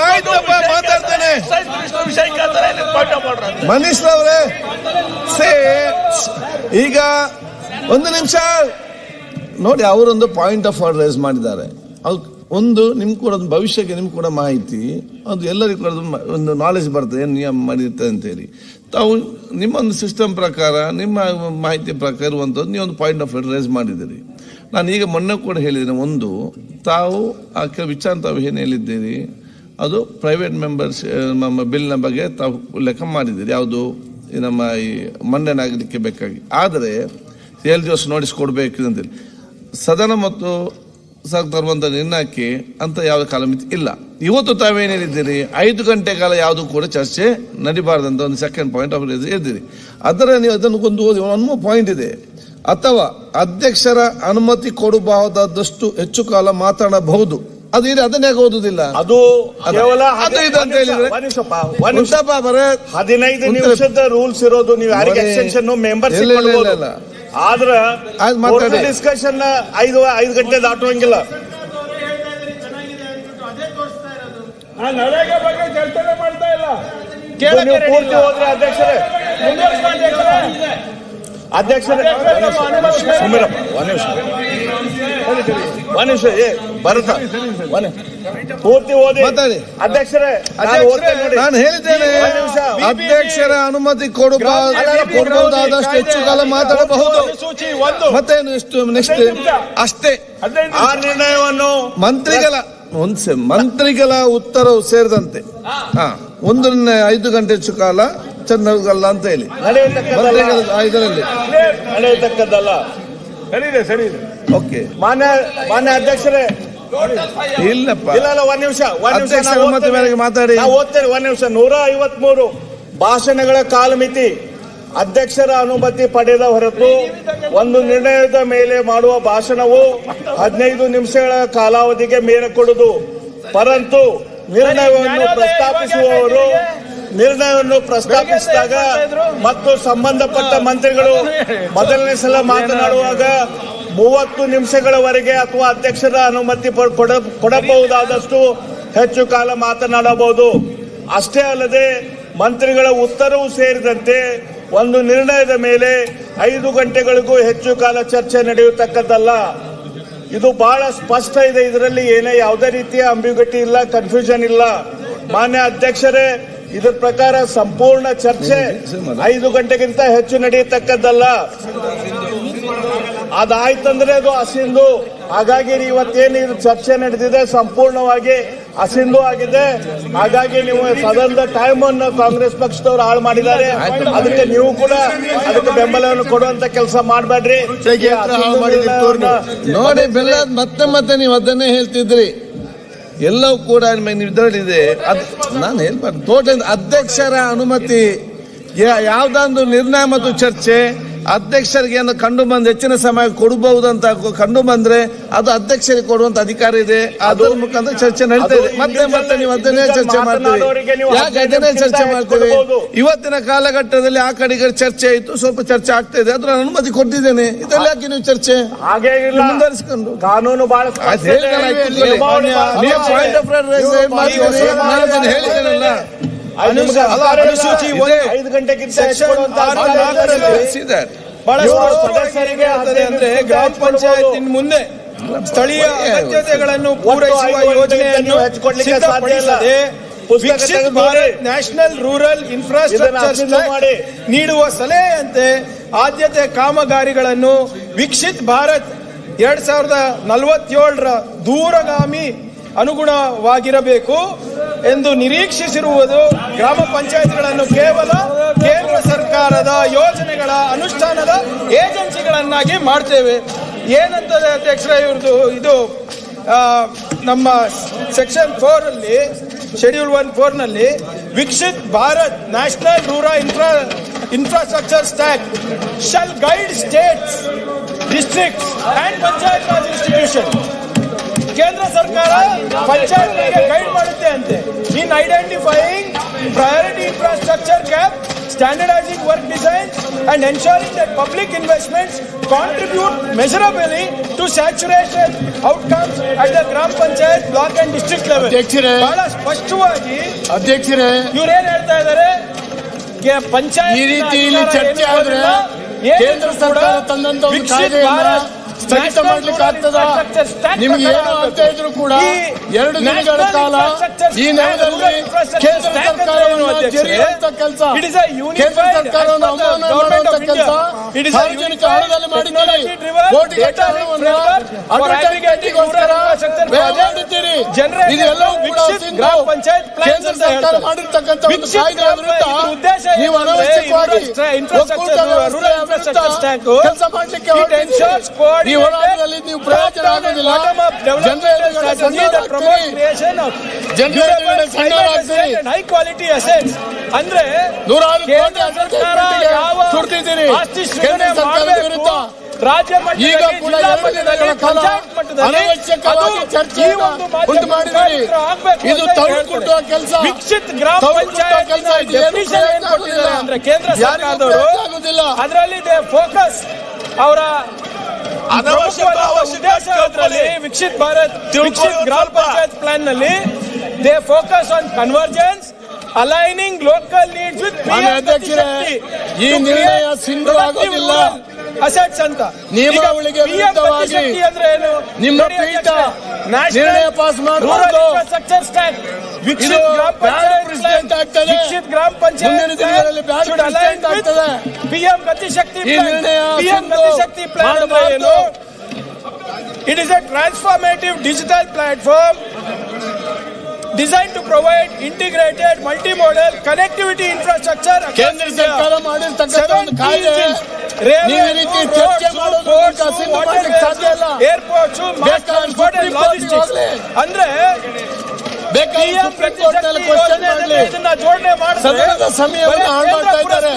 ಆಯ್ತಪ್ಪ, ಮಾತಾಡ್ತೇನೆ. ಮನೀಶ್ ಅವರೇ, ಈಗ ಒಂದು ನಿಮಿಷ ನೋಡಿ, ಅವರೊಂದು ಪಾಯಿಂಟ್ ಆಫ್ ಆರ್ಡರ್ ರೈಸ್ ಮಾಡಿದ್ದಾರೆ. ಒಂದು ನಿಮ್ಗೆ ಕೂಡ ಒಂದು ಭವಿಷ್ಯಕ್ಕೆ ನಿಮ್ಗೆ ಕೂಡ ಮಾಹಿತಿ, ಅದು ಎಲ್ಲರಿಗೂ ಕೂಡ ಒಂದು ನಾಲೆಜ್ ಬರ್ತದೆ, ಏನು ನಿಯಮ ಮಾಡಿರ್ತದೆ ಅಂತೇಳಿ. ತಾವು ನಿಮ್ಮೊಂದು ಸಿಸ್ಟಮ್ ಪ್ರಕಾರ, ನಿಮ್ಮ ಮಾಹಿತಿ ಪ್ರಕಾರ ಇರುವಂಥದ್ದು ನೀವೊಂದು ಪಾಯಿಂಟ್ ಆಫ್ ಆರ್ಡರ್ ರೈಸ್ ಮಾಡಿದ್ದೀರಿ. ನಾನು ಈಗ ಮೊನ್ನೆ ಕೂಡ ಹೇಳಿದ್ದೇನೆ, ಒಂದು ತಾವು ಆ ಕೆಲವು ವಿಚಾರ ತಾವು ಏನು ಹೇಳಿದ್ದೀರಿ, ಅದು ಪ್ರೈವೇಟ್ ಮೆಂಬರ್ಸ್ ನಮ್ಮ ಬಿಲ್ನ ಬಗ್ಗೆ ತಾವು ಲೆಕ್ಕ ಮಾಡಿದ್ದೀರಿ, ಯಾವುದು ನಮ್ಮ ಈ ಮಂಡನೆ ಆಗಲಿಕ್ಕೆ ಬೇಕಾಗಿ. ಆದರೆ 7 ದಿವಸ ನೋಟಿಸ್ ಕೊಡಬೇಕು ಅಂತೇಳಿ ಸದನ ಮತ್ತು ತರುವಂಥ ನಿರ್ಣಯಕ್ಕೆ ಅಂತ ಯಾವುದೇ ಕಾಲಮಿತಿ ಇಲ್ಲ. ಇವತ್ತು ತಾವೇನು ಹೇಳಿದ್ದೀರಿ, 5 ಗಂಟೆ ಕಾಲ ಯಾವುದು ಕೂಡ ಚರ್ಚೆ ನಡಿಬಾರ್ದಂತ ಒಂದು ಸೆಕೆಂಡ್ ಪಾಯಿಂಟ್ ಆಫ್ ಹೇಳಿದ್ದೀರಿ. ಅದರ ನೀವು ಅದನ್ನು ಒಂದು ಪಾಯಿಂಟ್ ಇದೆ, ಅಥವಾ ಅಧ್ಯಕ್ಷರ ಅನುಮತಿ ಕೊಡಬಹುದಾದಷ್ಟು ಹೆಚ್ಚು ಕಾಲ ಮಾತಾಡಬಹುದು. ಅದು ಇದೆ, ಅದನ್ನೇ ಓದುದಿಲ್ಲ. ಅದು ಕೇವಲ ಅದು ಇದೆ ಅಂತ ಹೇಳಿದ್ರೆ 15 ನಿಮಿಷದ ರೂಲ್ಸ್ ಇರೋದು. ನೀವು ಯಾರಿಗೆ ಎಕ್ಸ್ಟೆನ್ಷನ್ ಮೆಂಬರ್ಶಿಪ್ ಕೊಡಬಹುದು, ಆದ್ರೆ ಡಿಸ್ಕಷನ್ 5 ಗಂಟೆ ದಾಟುವಂಗಿಲ್ಲ. ಚರ್ಚೆ ಮಾಡ್ತಾ ಇಲ್ಲ. ನೀವು ಪೂರ್ತಿ ಹೋದ್ರೆ ಅಧ್ಯಕ್ಷರೇ ಸುಮಿರಪ್ಪ ಒಂದ್ ನಿಮಿಷ ಬರುತ್ತ ಪೂರ್ತಿ ಓದಿ ಅಧ್ಯಕ್ಷರೇ. ನಾನು ಹೇಳಿದ್ದೇನೆ, ಅಧ್ಯಕ್ಷರ ಅನುಮತಿ ಕೊಡಬಹುದಾದಷ್ಟು ಹೆಚ್ಚು ಕಾಲ ಮಾತಾಡಬಹುದು. ಮತ್ತೇನು ನೆಕ್ಸ್ಟ್ ಅಷ್ಟೇ. ಆ ನಿರ್ಣಯವನ್ನು ಮಂತ್ರಿಗಳ ಉತ್ತರವು ಸೇರಿದಂತೆ 5 ಗಂಟೆ ಹೆಚ್ಚು ಕಾಲ ಚಂದಗಲ್ಲ ಅಂತ ಹೇಳಿ ಇದರಲ್ಲಿ ನಡೆಯತಕ್ಕದ್ದಲ್ಲ. ಸರಿ ಓಕೆ. ಮಾನ್ಯ ಅಧ್ಯಕ್ಷರೇ, ಇಲ್ಲಪ್ಪ, ಇಲ್ಲ ಒಂದ್ ನಿಮಿಷ ಅಧ್ಯಕ್ಷರ ಅನುಮತಿ ಮೇರೆಗೆ ಮಾತಾಡಿ. ನಾವು ಓದ್ತೇವೆ. ಒಂದ್ ನಿಮಿಷ. 153 ಭಾಷಣಗಳ ಕಾಲಮಿತಿ ಅಧ್ಯಕ್ಷರ ಅನುಮತಿ ಪಡೆದ ಹೊರತು ಒಂದು ನಿರ್ಣಯದ ಮೇಲೆ ಮಾಡುವ ಭಾಷಣವು 15 ನಿಮಿಷಗಳ ಕಾಲಾವಧಿಗೆ ಮೇರೆಕೊಡುವುದು. ಪರಂತು ನಿರ್ಣಯವನ್ನು ಪ್ರಸ್ತಾಪಿಸಿದಾಗ ಮತ್ತು ಸಂಬಂಧಪಟ್ಟ ಮಂತ್ರಿಗಳು ಮೊದಲನೇ ಸಲ ಮಾತನಾಡುವಾಗ 30 ನಿಮಿಷಗಳವರೆಗೆ ಅಥವಾ ಅಧ್ಯಕ್ಷರ ಅನುಮತಿ ಕೊಡಬಹುದಾದಷ್ಟು ಹೆಚ್ಚು ಕಾಲ ಮಾತನಾಡಬಹುದು. ಅಷ್ಟೇ ಅಲ್ಲದೆ ಮಂತ್ರಿಗಳ ಉತ್ತರವೂ ಸೇರಿದಂತೆ ಒಂದು ನಿರ್ಣಯದ ಮೇಲೆ 5 ಗಂಟೆಗಳಿಗೂ ಹೆಚ್ಚು ಕಾಲ ಚರ್ಚೆ ನಡೆಯತಕ್ಕದ್ದಲ್ಲ. ಇದು ಬಹಳ ಸ್ಪಷ್ಟ ಇದೆ. ಇದರಲ್ಲಿ ಯಾವುದೇ ರೀತಿಯ ಅಂಬಿಗ್ಯುಟಿ ಇಲ್ಲ, ಕನ್ಫ್ಯೂಷನ್ ಇಲ್ಲ. ಮಾನ್ಯ ಅಧ್ಯಕ್ಷರೇ, ಇದರ ಪ್ರಕಾರ ಸಂಪೂರ್ಣ ಚರ್ಚೆ 5 ಗಂಟೆಗಿಂತ ಹೆಚ್ಚು ನಡೆಯತಕ್ಕದ್ದಲ್ಲ. ಅದಾಯ್ತಂದ್ರೆ ಅದು ಅಸಿಂಧು. ಹಾಗಾಗಿ ಇವತ್ತೇನು ಇದು ಚರ್ಚೆ ನಡೆದಿದೆ ಸಂಪೂರ್ಣವಾಗಿ ಅಸಿಂಧು ಆಗಿದೆ. ಹಾಗಾಗಿ ನೀವು ಸದನದ ಟೈಮ್ ಅನ್ನು ಕಾಂಗ್ರೆಸ್ ಪಕ್ಷದವರು ಹಾಳು ಮಾಡಿದ್ದಾರೆ. ಅದಕ್ಕೆ ನೀವು ಕೂಡ ಅದಕ್ಕೆ ಬೆಂಬಲವನ್ನು ಕೊಡುವಂತ ಕೆಲಸ ಮಾಡಬೇಡ್ರಿ. ನೋಡಿ ಬೆಲ್ಲ ಮತ್ತೆ ನೀವು ಅದನ್ನೇ ಹೇಳ್ತಿದ್ರಿ. ಎಲ್ಲವೂ ಕೂಡ ಇದರಲ್ಲಿದೆ. ನಾನು ಹೇಳ್ಬಾರ್ದು. ಟೋಟಲ್ ಅಧ್ಯಕ್ಷರ ಅನುಮತಿ ಯಾವ್ದೊಂದು ನಿರ್ಣಯ ಮತ್ತು ಚರ್ಚೆ ಅಧ್ಯಕ್ಷರಿಗೆ ಕಂಡು ಬಂದು ಹೆಚ್ಚಿನ ಸಮಯ ಕೊಡಬಹುದಂತ ಕಂಡು ಬಂದ್ರೆ ಅದು ಅಧ್ಯಕ್ಷರಿಗೆ ಕೊಡುವಂತ ಅಧಿಕಾರ ಇದೆ. ಅದರ ಮುಖಾಂತರ ಚರ್ಚೆ ನಡೀತಾ ಇದೆ. ಮತ್ತೆ ನೀವು ಅದನ್ನೇ ಚರ್ಚೆ ಮಾಡ್ತೀವಿ. ಯಾಕೆ ಅದನ್ನೇ ಚರ್ಚೆ ಮಾಡ್ತೀವಿ? ಇವತ್ತಿನ ಕಾಲಘಟ್ಟದಲ್ಲಿ ಆ ಕಡೆಗೆ ಚರ್ಚೆ ಆಯಿತು, ಸ್ವಲ್ಪ ಚರ್ಚೆ ಆಗ್ತಾ ಇದೆ, ಅದ್ರ ಅನುಮತಿ ಕೊಟ್ಟಿದ್ದೇನೆ. ಇದರಲ್ಲಿ ಯಾಕೆ ನೀವು ಚರ್ಚೆ ಮುಂದುವರಿಸಿಕೊಂಡು ಕಾನೂನು ಬಹಳ ಹೇಳಿದ್ದೇನಲ್ಲ. ಅನುಸೂಚಿ 5 ಗಂಟೆಗಿಂತ ಅಂದ್ರೆ ಗ್ರಾಮ ಪಂಚಾಯತ್ ಮುಂದೆ ಸ್ಥಳೀಯ ಅಗತ್ಯತೆಗಳನ್ನು ಪೂರೈಸುವ ಯೋಜನೆಯನ್ನು ಸಿದ್ಧಪಡಿಸದೆ Viksit Bharat national rural infrastructure ನೀಡುವ ಸಲಹೆಯಂತೆ ಆದ್ಯತೆ ಕಾಮಗಾರಿಗಳನ್ನು ವಿಕಸಿತ್ ಭಾರತ್ 2047 ದೂರಗಾಮಿ ಅನುಗುಣವಾಗಿರಬೇಕು ಎಂದು ನಿರೀಕ್ಷಿಸಿರುವುದು ಗ್ರಾಮ ಪಂಚಾಯತ್ಗಳನ್ನು ಕೇವಲ ಕೇಂದ್ರ ಸರ್ಕಾರದ ಯೋಜನೆಗಳ ಅನುಷ್ಠಾನದ ಏಜೆನ್ಸಿಗಳನ್ನಾಗಿ ಮಾಡ್ತೇವೆ. ಏನಂತದೆ ಅಧ್ಯಕ್ಷರೇ ಇವ್ರದ್ದು? ಇದು ನಮ್ಮ ಸೆಕ್ಷನ್ 4 ಅಲ್ಲಿ ಶೆಡ್ಯೂಲ್ 1(4) ನಲ್ಲಿ Viksit Bharat national rural infrastructure stack shall guide states, districts and panchayat raj institution. ಕೇಂದ್ರ ಸರ್ಕಾರ ಪಂಚಾಯತ್ಗಳಿಗೆ ಗೈಡ್ ಮಾಡುತ್ತೆ ಅಂತೆ in identifying priority infrastructure gap, standardising work designs and ensuring that public investments contribute measurably to saturation outcomes at the gram panchayat, block and district level. ಬಹಳ ಸ್ಪಷ್ಟವಾಗಿ ಅಧ್ಯಕ್ಷರೇ ಇವ್ರು ಏನ್ ಹೇಳ್ತಾ ಇದ್ದಾರೆ? ಪಂಚಾಯತ್ ಈ ರೀತಿ ಚರ್ಚೆ ಆದ್ರೆ ಕೇಂದ್ರ ಸರ್ಕಾರ ತಂದಂತ ಒಂದು ಕಾಯ್ದೆಯನ್ನ ಸ್ಥಗಿತ ಮಾಡ್ಲಿಕ್ಕೆ ಆಗ್ತದ? ನಿಮ್ಗೆ ಏನು ಅಂತ ಇದ್ರು ಕೂಡ 2 ದಿನಗಳ ಕಾಲ ಈ ನೆಲದಲ್ಲಿ ಕೇಂದ್ರ ಸರ್ಕಾರವನ್ನು ಜರಿಯುವಂತ ಕೆಲಸ, ಕೇಂದ್ರ ಸರ್ಕಾರವನ್ನು ಅವಮಾನ ಮಾಡುವಂತ ಕೆಲಸ ಸಾರ್ವಜನಿಕ ಹಣದಲ್ಲಿ ಮಾಡಿದ್ದೀರಿ. ಕೋಟಿಗಟ್ಟಲೆ ಹಣವನ್ನು ಅಡ್ವರ್ಟೈಸ್ಮೆಂಟ್ಗೋಸ್ಕರ ವ್ಯಯ ಮಾಡಿದ್ದೀರಿ. ಇದೆಲ್ಲವೂ ಕೂಡ ಕೇಂದ್ರ ಸರ್ಕಾರ ಮಾಡಿರ್ತಕ್ಕಂಥ ಒಂದು ಕಾಯ್ದೆ ವಿರುದ್ಧ ನೀವು ಅನವಶ್ಯಕವಾಗಿ ಒಕ್ಕೂಟ ವ್ಯವಸ್ಥೆಯ ವಿರುದ್ಧ ಕೆಲಸ ಮಾಡಲಿಕ್ಕೆ ಹೊರಟಿದ್ದೀರಿ. ಈ ಹೋರಾಟದಲ್ಲಿ ನೀವು ಪ್ರಯೋಜನ ಆಗೋದಿಲ್ಲ. ಹೈ ಕ್ವಾಲಿಟಿ ಅಸೆಟ್ಸ್ ಅಂದ್ರೆ ನೂರಾರು ಕೋಟಿ ಸುಡ್ತಿದ್ದೀರಿ ಕೇಂದ್ರ ಸರ್ಕಾರದ ವಿರುದ್ಧ. ರಾಜ್ಯ ಈಗ ಕೂಡ 2 ದಿನಗಳ ಕಾಲ ಅನವಶ್ಯಕವಾಗಿ ಚರ್ಚೆ ಉಂಟು ಮಾಡಿದ್ದೀರಿ. ಇದು ತೌಡು ಕುಟ್ಟುವ ಕೆಲಸ, ಕೆಲಸ. ಅಂದ್ರೆ ಕೇಂದ್ರ ಸರ್ಕಾರದವರು ಆಗುದಿಲ್ಲ. ಅದರಲ್ಲಿ ಫೋಕಸ್ ಅವರ ವಿಕಸಿತ್ ಭಾರತ್ ವಿಕಸಿತ್ ಗ್ರಾಮ ಪಂಚಾಯತ್ ಪ್ಲಾನ್ ನಲ್ಲಿ they focus on convergence, aligning local needs with ಈ ನಿರ್ಣಯ ಸಿಂಧು ಆಗೋದಿಲ್ಲ. ಅಸೆಟ್ಸ್ ಅಂತ ನಿಯಮಾವಳಿಗೆ ವಿರುದ್ಧವಾಗಿ ನಿಮ್ಮ ಪೀಠ ನಿರ್ಣಯ ಪಾಸ್ ಮಾಡಬಹುದು. ವಿಕಸಿತ್ ಗ್ರಾಮ ಪಂಚಾಯತ್ ಆಗ್ತದೆ. ಪಿಎಂ ಗತಿಶಕ್ತಿ ಪ್ಲಾನ್ ಏನು? It is a transformative digital platform designed to provide integrated multimodal connectivity infrastructure. ಕೇಂದ್ರ ಸರ್ಕಾರ ಮಾಡಿರ್ತಕ್ಕಂಥ ಒಂದು ಕಾಯ್ದೆ ನೀವು ಈ ರೀತಿ ಚರ್ಚೆ ಮಾಡೋದು ಸಿಂಧು ಮಾಡಲಿಕ್ಕೆ ಸಾಧ್ಯ ಇಲ್ಲ. Airports, mass transport and logistics ಅಂದ್ರೆ ಬೇಕಾದ್ರೆ ಸುಪ್ರೀಂ ಕೋರ್ಟ್ ನಲ್ಲಿ ಕ್ವಶನ್ ಮಾಡಲಿ. ಜೋಡಣೆ ಮಾಡಿ ಸದನದ ಸಮಯವನ್ನು ಹಾಳು ಮಾಡ್ತಾ ಇದ್ದಾರೆ,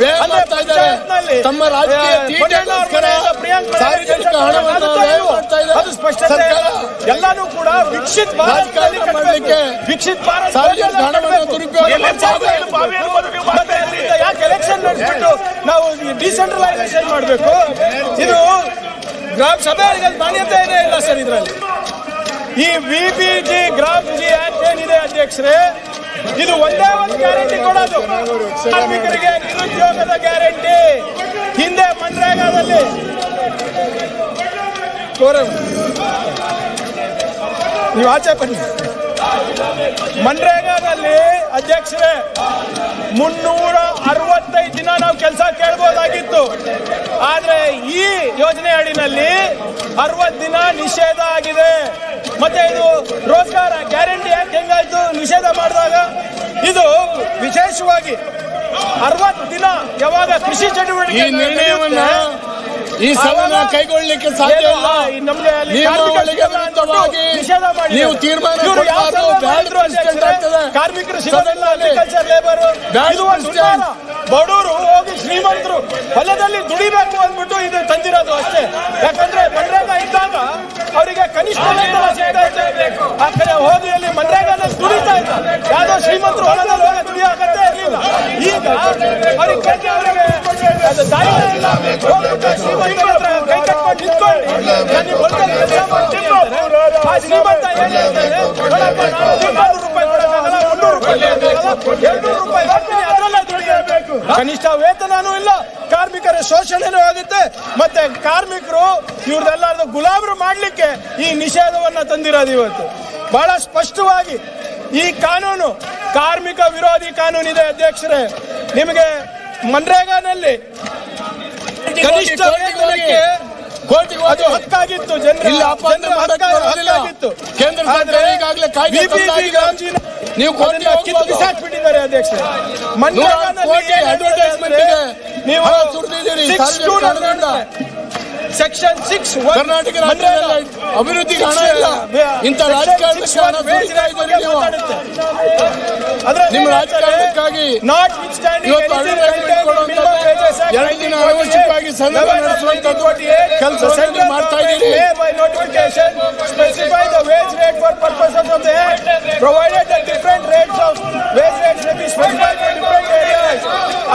ವ್ಯಯ ಮಾಡ್ತಾ ಇದ್ದಾರೆ, ತಮ್ಮ ರಾಜಕೀಯ ತೀಟೆಗೋಸ್ಕರ ಸಾರ್ವಜನಿಕ ಹಣವನ್ನು ವ್ಯಯ ಮಾಡ್ತಾ ಇದ್ದಾರೆ. ಸರ್ಕಾರ ಎಲ್ಲಾನು ಕೂಡ ವಿಕಸಿತ ರಾಜಕಾರಣ ಮಾಡಲಿಕ್ಕೆ ಸಾರ್ವಜನಿಕ ಹಣವನ್ನು ದುರುಪಯೋಗ ಯಾಕೆ ಎಲೆಕ್ಷನ್ ನಡೆಸ್ಬಿಟ್ಟು ನಾವು ಡಿಸೆಂಟ್ರಲೈಸೇಷನ್ ಮಾಡಬೇಕು? ಇದು ಗ್ರಾಮ ಸಭೆಗಳಿಗೆ ಮಾನ್ಯತೆ ಇಲ್ಲ ಸರ್. ಇದರಲ್ಲಿ ಈ ವಿಬಿಜಿ ಗ್ರಾಮ್ ಜಿ ಆಕ್ಟ್ ಏನಿದೆ ಅಧ್ಯಕ್ಷರೇ, ಇದು ಒಂದೇ ಒಂದು ಗ್ಯಾರಂಟಿ ಕೊಡೋದು ಕಾರ್ಮಿಕರಿಗೆ, ನಿರುದ್ಯೋಗದ ಗ್ಯಾರಂಟಿ. ಹಿಂದೆ ಮನ್ರೇಗಾದಲ್ಲಿ ನೀವು ಆಚೆ ಬನ್ನಿ. ಮನ್ರೇಗಾದಲ್ಲಿ ಅಧ್ಯಕ್ಷರೇ 365 ದಿನ ನಾವು ಕೆಲಸ ಕೇಳಬಹುದಾಗಿತ್ತು. ಆದ್ರೆ ಈ ಯೋಜನೆ ಅಡಿನಲ್ಲಿ 60 ದಿನ ನಿಷೇಧ ಆಗಿದೆ. ಮತ್ತೆ ಇದು ರೋಜ್ಗಾರ ಗ್ಯಾರಂಟಿ ಆಕ್ಟ್ ಹೆಂಗಾಯ್ತು ನಿಷೇಧ ಮಾಡಿದಾಗ? ಇದು ವಿಶೇಷವಾಗಿ 60 ದಿನ ಯಾವಾಗ ಕೃಷಿ ಚಟುವಟಿಕೆ ನಿರ್ಣಯವನ್ನ ಈ ಸದನ ಕೈಗೊಳ್ಳಲಿಕ್ಕೆ ಸಾಧ್ಯ ಇಲ್ಲ. ನಿಯಮಾವಳಿಗೆ ವಿರುದ್ಧವಾಗಿ ನೀವು ತೀರ್ಮಾನ ಕಾರ್ಮಿಕರು ಸಿಗೋದಿಲ್ಲ, ಅಗ್ರಿಕಲ್ಚರ್ ಲೇಬರ್, ಬಡವರು ಹೋಗಿ ಶ್ರೀಮಂತರು ಹೊಲದಲ್ಲಿ ದುಡಿಬೇಕು ಅಂದ್ಬಿಟ್ಟು ಇದು ತಂದಿರೋದು ಅಷ್ಟೇ. ಯಾಕಂದ್ರೆ ಮನ್ರೇಗಾ ಇದ್ದಾಗ ಅವರಿಗೆ ಕನಿಷ್ಠ ವೇತನ ಸಿಗ್ತಾ ಇದೆ. ಆ ಕಡೆ ಹೋಗಿ ಅಲ್ಲಿ ಮನ್ರೇಗಾದಲ್ಲಿ ದುಡಿತಾ ಇದ್ದ ಯಾವ್ದೋ ಶ್ರೀಮಂತರು ಹೊಲದಲ್ಲಿ ಹೋಗಿ ದುಡಿಯೋಕತ್ತೆ ಇರಲಿಲ್ಲ. ಈಗ ಅವ್ರಿಗೆ ಅದು ದಾರಿ ಇಲ್ಲ. ಶ್ರೀಮಂತರ ಹತ್ರ ಕೈ ಕಟ್ಕೊಂಡು ನಿಂತ್ಕೊಂಡು ನಾನು ಹೊಲದಲ್ಲಿ ಕೆಲಸ ಮಾಡ್ತೀನಿ ಅಂತಾರೆ. ಆ ಶ್ರೀಮಂತ ಏನ್ ಹೇಳ್ತಾರೆ, ₹400 ಕೊಡೋಕ್ಕಾಗಲ್ಲ, ₹200 ಬರ್ತೀನಿ, ಅದರಲ್ಲೇ ದುಡಿಯಬೇಕು. ಕನಿಷ್ಠ ವೇತನನೂ ಇಲ್ಲ, ಕಾರ್ಮಿಕರ ಶೋಷಣೆನೂ ಆಗುತ್ತೆ. ಮತ್ತೆ ಕಾರ್ಮಿಕರು ಇವ್ರದೆಲ್ಲರದು ಗುಲಾಮರು ಮಾಡ್ಲಿಕ್ಕೆ ಈ ನಿಷೇಧವನ್ನ ತಂದಿರೋದು. ಇವತ್ತು ಬಹಳ ಸ್ಪಷ್ಟವಾಗಿ ಈ ಕಾನೂನು ಕಾರ್ಮಿಕ ವಿರೋಧಿ ಕಾನೂನಿದೆ ಅಧ್ಯಕ್ಷರೇ. ನಿಮಗೆ ಮನ್ರೇಗಾನಲ್ಲಿ ಕನಿಷ್ಠ ವೇತನಕ್ಕೆ ಅದು ಹಕ್ಕಾಗಿತ್ತು, ಜನರ ಹಕ್ಕಾಗಿತ್ತು. ಕೇಂದ್ರ ಸರ್ಕಾರ ಈಗಾಗಲೇ ಕಾಯ್ದೆ ನೀವು ಕಿತ್ತು ಬಿಸಾಕ್ಬಿಟ್ಟಿದ್ದಾರೆ ಅಧ್ಯಕ್ಷರೇ. ನೀವು ಸೆಕ್ಷನ್ 6 ಕರ್ನಾಟಕ ರಾಜ್ಯದಲ್ಲಿ ಅಭಿವೃದ್ಧಿಗೆ ಹಣ ಇಲ್ಲ. ಇಂಥ ರಾಜಕಾರಣಕ್ಕೆ ಹಣ ನಿಮ್ಮ ರಾಜಕಾರಣಕ್ಕಾಗಿ ಇವತ್ತು ಅಡ್ವರ್ಟೈಸ್ಮೆಂಟ್ 2 ದಿನ ಅನವಶ್ಯಕವಾಗಿ ಸದನ ನಡೆಸುವಂತದ್ದು ಕೆಲಸವನ್ನು ಮಾಡ್ತಾ ಇದ್ದೀರಿ. Specify the wage rate for purposes of the act, provided that different rates of wage rates may be specified for different areas